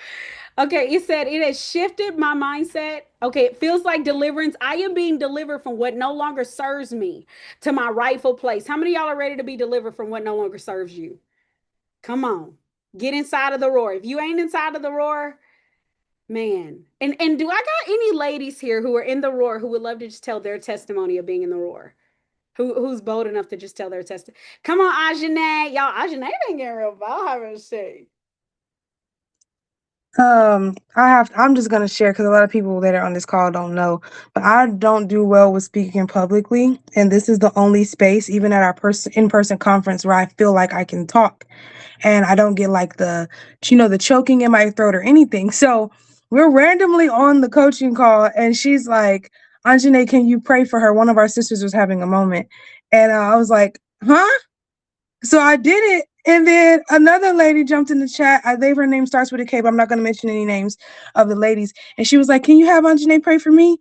Okay, it said it has shifted my mindset. Okay, it feels like deliverance. I am being delivered from what no longer serves me to my rightful place. How many of y'all are ready to be delivered from what no longer serves you? Come on, get inside of the roar. If you ain't inside of the roar, Man. And do I got any ladies here who are in the roar who would love to just tell their testimony of being in the roar? Who's bold enough to just tell their testimony? Come on, Ajane. Y'all, Ajane been getting real ball having shit. I'm just gonna share because a lot of people that are on this call don't know, but I don't do well with speaking publicly, and this is the only space, even at our in-person conference, where I feel like I can talk, and I don't get like the choking in my throat or anything. So we're randomly on the coaching call, and she's like, "Anjane, can you pray for her?" One of our sisters was having a moment, and I was like, "Huh?" So I did it. And then another lady jumped in the chat. I believe her name starts with a K, but I'm not going to mention any names of the ladies. And she was like, "Can you have Anjane pray for me?"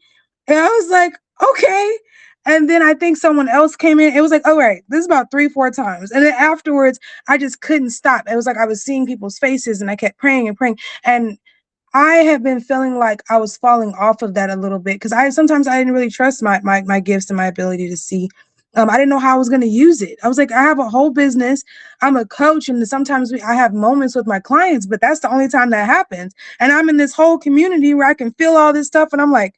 And I was like, "Okay." And then I think someone else came in. It was like, "All right, this is about 3, 4 times." And then afterwards, I just couldn't stop. It was like I was seeing people's faces and I kept praying and praying. And I have been feeling like I was falling off of that a little bit because I didn't really trust my gifts and my ability to see. I didn't know how I was going to use it. I was like, I have a whole business. I'm a coach, and sometimes I have moments with my clients, but that's the only time that happens. And I'm in this whole community where I can feel all this stuff, and I'm like,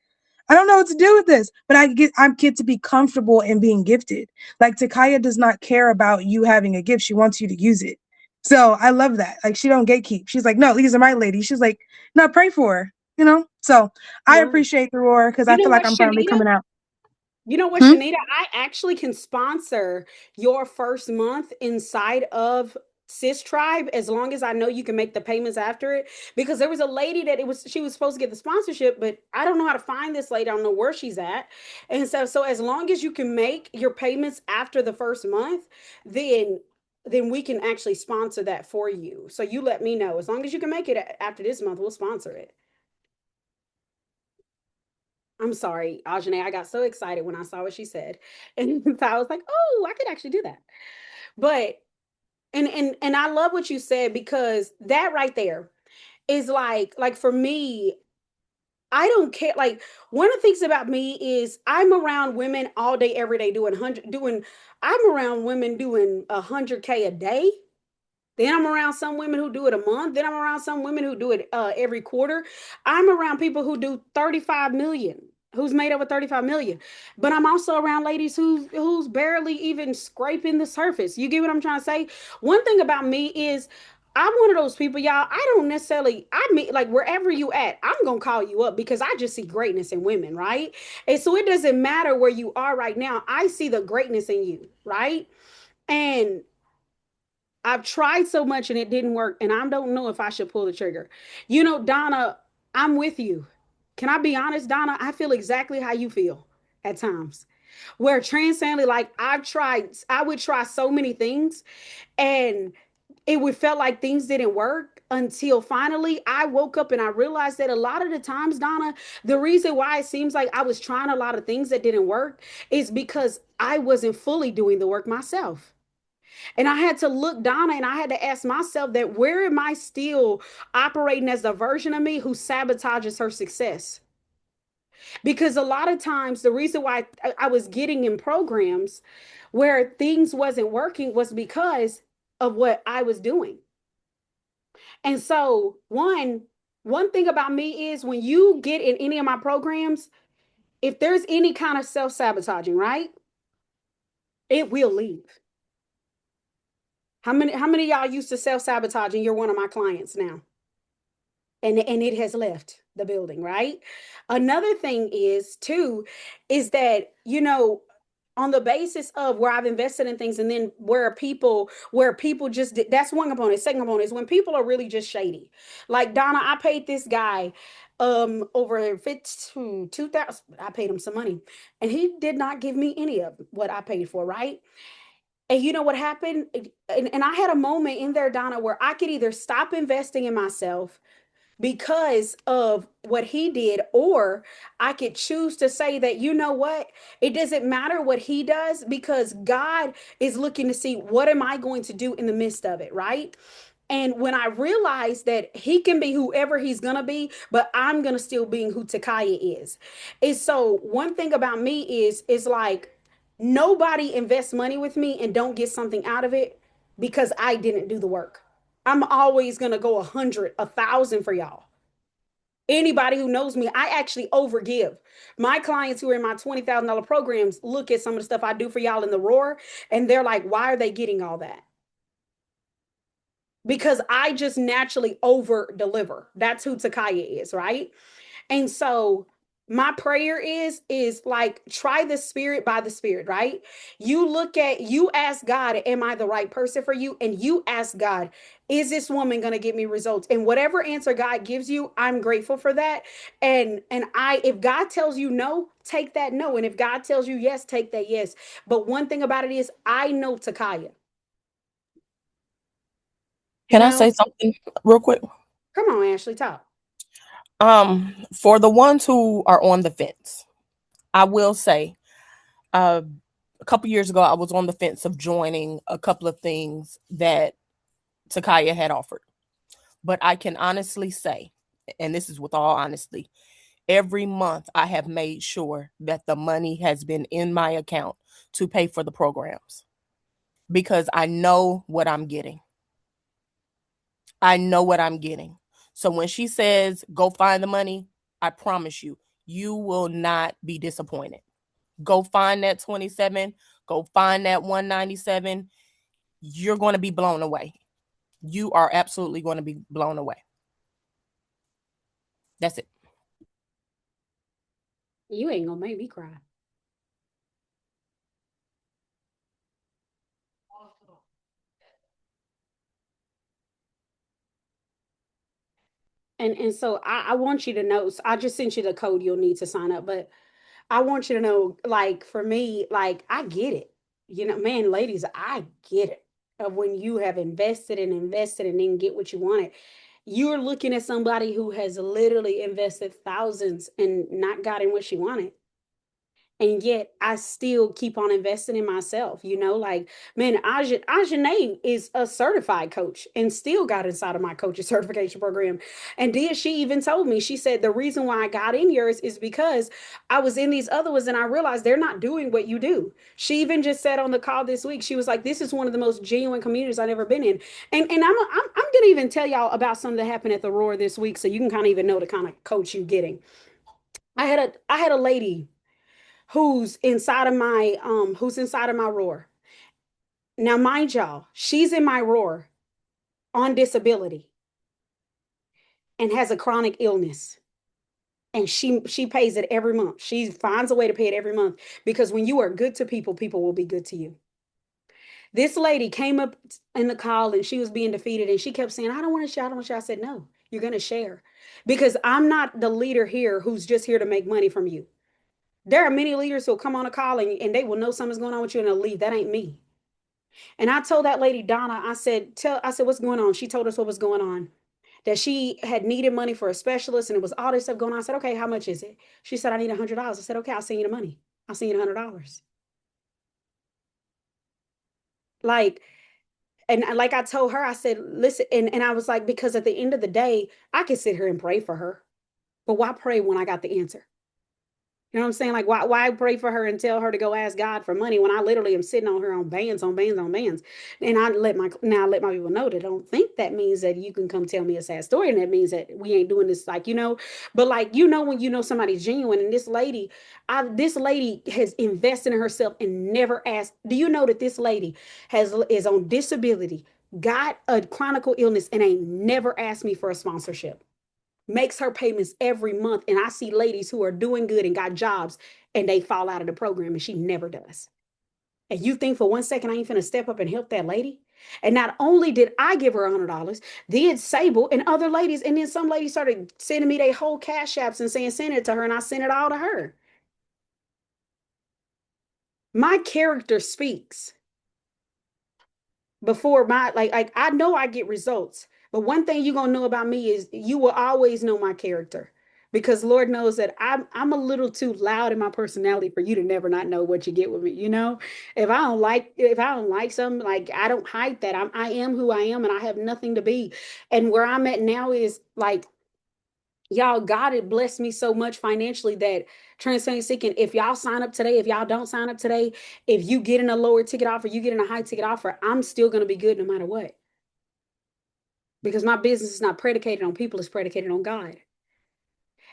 I don't know what to do with this. But I get to be comfortable in being gifted. Like Takaya does not care about you having a gift; she wants you to use it. So I love that. Like she don't gatekeep. She's like, no, these are my ladies. She's like, no, pray for her. So I Nice. appreciate the roar because You I know feel what, like I'm finally Shanita? coming out. You know what, Hmm? Shanita? I actually can sponsor your first month inside of Sis Tribe as long as I know you can make the payments after it. Because there was a lady that she was supposed to get the sponsorship, but I don't know how to find this lady. I don't know where she's at. And so as long as you can make your payments after the first month, then we can actually sponsor that for you. So you let me know. As long as you can make it after this month, we'll sponsor it. I'm sorry, Ajane. I got so excited when I saw what she said. And so I was like, oh, I could actually do that. But and I love what you said because that right there is like for me, I don't care. Like one of the things about me is I'm around women all day, every day I'm around women doing 100K a day. Then I'm around some women who do it a month. Then I'm around some women who do it every quarter. I'm around people who do 35 million, who's made over 35 million. But I'm also around ladies who's barely even scraping the surface. You get what I'm trying to say? One thing about me is I'm one of those people, y'all. I don't necessarily, I mean, like wherever you at, I'm gonna call you up because I just see greatness in women, right? And so it doesn't matter where you are right now. I see the greatness in you, right? And I've tried so much and it didn't work, and I don't know if I should pull the trigger. You know, Donna, I'm with you. Can I be honest, Donna? I feel exactly how you feel at times. Where transcendently, like I would try so many things, and it would felt like things didn't work until finally I woke up and I realized that a lot of the times, Donna, the reason why it seems like I was trying a lot of things that didn't work is because I wasn't fully doing the work myself. And I had to look Donna and I had to ask myself that where am I still operating as the version of me who sabotages her success? Because a lot of times the reason why I was getting in programs where things wasn't working was because of what I was doing. And so one thing about me is when you get in any of my programs, if there's any kind of self-sabotaging, right? It will leave. How many of y'all used to self-sabotage and you're one of my clients now? And it has left the building, right? Another thing is too is that on the basis of where I've invested in things and then where people just that's one component. Second component is when people are really just shady. Like Donna, I paid this guy over 2,000. I paid him some money and he did not give me any of what I paid for, right? And you know what happened? And I had a moment in there, Donna, where I could either stop investing in myself because of what he did, or I could choose to say that, you know what, it doesn't matter what he does because God is looking to see what am I going to do in the midst of it, right? And when I realized that he can be whoever he's gonna be, but I'm gonna still be who Takaya is so one thing about me is like nobody invests money with me and don't get something out of it because I didn't do the work. I'm always gonna go 100, 1,000 for y'all. Anybody who knows me, I actually overgive. My clients who are in my $20,000 programs look at some of the stuff I do for y'all in the roar, and they're like, why are they getting all that? Because I just naturally over deliver. That's who Takaya is, right? And so my prayer is like, try the spirit by the spirit, right? You ask God, am I the right person for you? And you ask God, is this woman going to give me results? And whatever answer God gives you, I'm grateful for that. And I if God tells you no, take that no. And if God tells you yes, take that yes. But one thing about it is I know Takaya. Can I Now, say something real quick? come on, Ashley, talk. For the ones who are on the fence, I will say, a couple years ago, I was on the fence of joining a couple of things that Takaya had offered. But I can honestly say, and this is with all honesty, every month I have made sure that the money has been in my account to pay for the programs because I know what I'm getting. I know what I'm getting. So when she says, go find the money, I promise you, you will not be disappointed. Go find that 27, go find that 197. You're going to be blown away. You are absolutely going to be blown away. That's it. You ain't gonna make me cry. And so I want you to know, so I just sent you the code you'll need to sign up, but I want you to know, like for me, like I get it. You know, man, ladies, I get it. Of when you have invested and didn't get what you wanted. You're looking at somebody who has literally invested thousands and not gotten what she wanted. And yet I still keep on investing in myself. Like, man, Ajane is a certified coach and still got inside of my coaching certification program. And did she even told me, she said, the reason why I got in yours is because I was in these other ones and I realized they're not doing what you do. She even just said on the call this week, she was like, this is one of the most genuine communities I've ever been in. And I'm gonna even tell y'all about something that happened at the Roar this week, so you can kind of even know the kind of coach you're getting. I had a lady who's inside of my roar. Now, mind y'all, she's in my roar on disability and has a chronic illness. And she pays it every month. She finds a way to pay it every month because when you are good to people, people will be good to you. This lady came up in the call and she was being defeated and she kept saying, I don't want to share, I don't want to share. I said, no, you're going to share because I'm not the leader here who's just here to make money from you. There are many leaders who'll come on a call and they will know something's going on with you and they'll leave. That ain't me. And I told that lady, Donna, I said, what's going on? She told us what was going on. That she had needed money for a specialist and it was all this stuff going on. I said, okay, how much is it? She said, I need $100. I said, okay, I'll send you the money. I'll send you $100. Like, and like I told her, I said, listen, and I was like, because at the end of the day, I could sit here and pray for her. But why pray when I got the answer? You know what I'm saying? Like, why pray for her and tell her to go ask God for money when I literally am sitting on her on bands, on bands, on bands? And I let my people know that don't think that means that you can come tell me a sad story. And that means that we ain't doing this, but like, when you know somebody's genuine. And this lady has invested in herself and never asked. Do you know that this lady is on disability, got a chronic illness, and ain't never asked me for a sponsorship? Makes her payments every month. And I see ladies who are doing good and got jobs and they fall out of the program and she never does. And you think for 1 second I ain't finna step up and help that lady? And not only did I give her $100, did Sable and other ladies, and then some ladies started sending me their whole cash apps and saying send it to her, and I sent it all to her. My character speaks before my like I know I get results. But one thing you're gonna know about me is you will always know my character. Because Lord knows that I'm a little too loud in my personality for you to never not know what you get with me. If I don't like something, like I don't hide that. I am who I am and I have nothing to be. And where I'm at now is like, y'all, God had blessed me so much financially that transparently speaking, if y'all sign up today, if y'all don't sign up today, if you get in a lower ticket offer, you get in a high ticket offer, I'm still going to be good no matter what. Because my business is not predicated on people, it's predicated on God.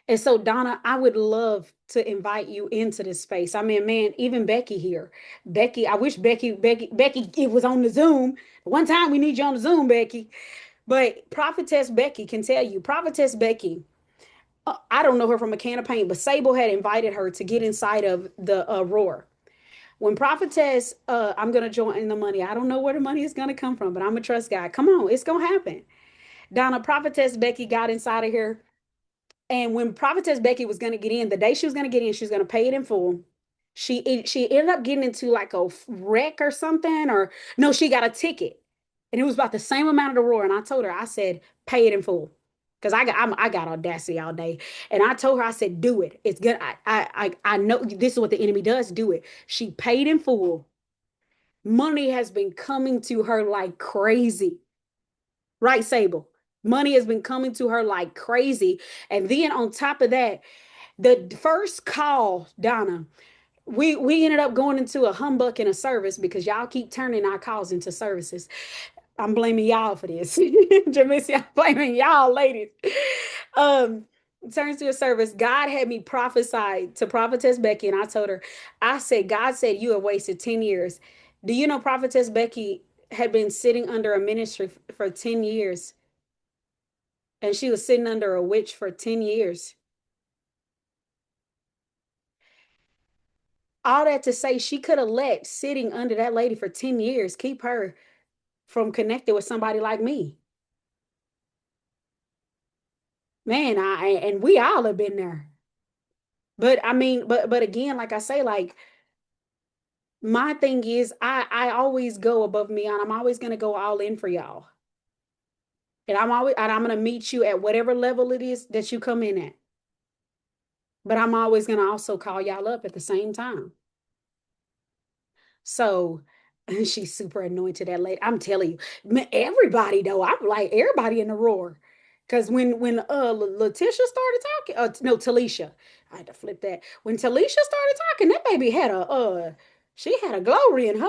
And so, Donna, I would love to invite you into this space. I mean, man, even Becky here. Becky, I wish Becky, it was on the Zoom. One time we need you on the Zoom, Becky. But Prophetess Becky can tell you, Prophetess Becky, I don't know her from a can of paint, but Sable had invited her to get inside of the roar. When Prophetess, I'm going to join the money. I don't know where the money is going to come from, but I'm a trust guy. Come on, it's going to happen. Donna, Prophetess Becky got inside of here. And when Prophetess Becky was going to get in, the day she was going to get in, she was going to pay it in full. She ended up getting into like a wreck or something, or no, she got a ticket, and it was about the same amount of the roar. And I told her, I said, pay it in full, because I got audacity all day, and I told her, I said, do it. It's good. I know this is what the enemy does. Do it. She paid in full. Money has been coming to her like crazy. Right, Sable? Money has been coming to her like crazy. And then on top of that, the first call, Donna, we ended up going into a humbug in a service because y'all keep turning our calls into services. I'm blaming y'all for this. Jamisi, I'm blaming y'all, ladies. Um, turns to a service. God had me prophesy to Prophetess Becky, and I told her, I said, God said you have wasted 10 years. Do you know Prophetess Becky had been sitting under a ministry for 10 years? And she was sitting under a witch for 10 years. All that to say, she could have let sitting under that lady for 10 years keep her from connecting with somebody like me. Man, and we all have been there. But I mean, but again, like I say, like my thing is I always go above me, and I'm always gonna go all in for y'all. And I'm gonna meet you at whatever level it is that you come in at. But I'm always gonna also call y'all up at the same time. So she's super anointed, that lady. I'm telling you, everybody though, I'm like everybody in the roar. Because when Letitia started talking, no, Talisha, I had to flip that. When Talisha started talking, that baby had she had a glory in her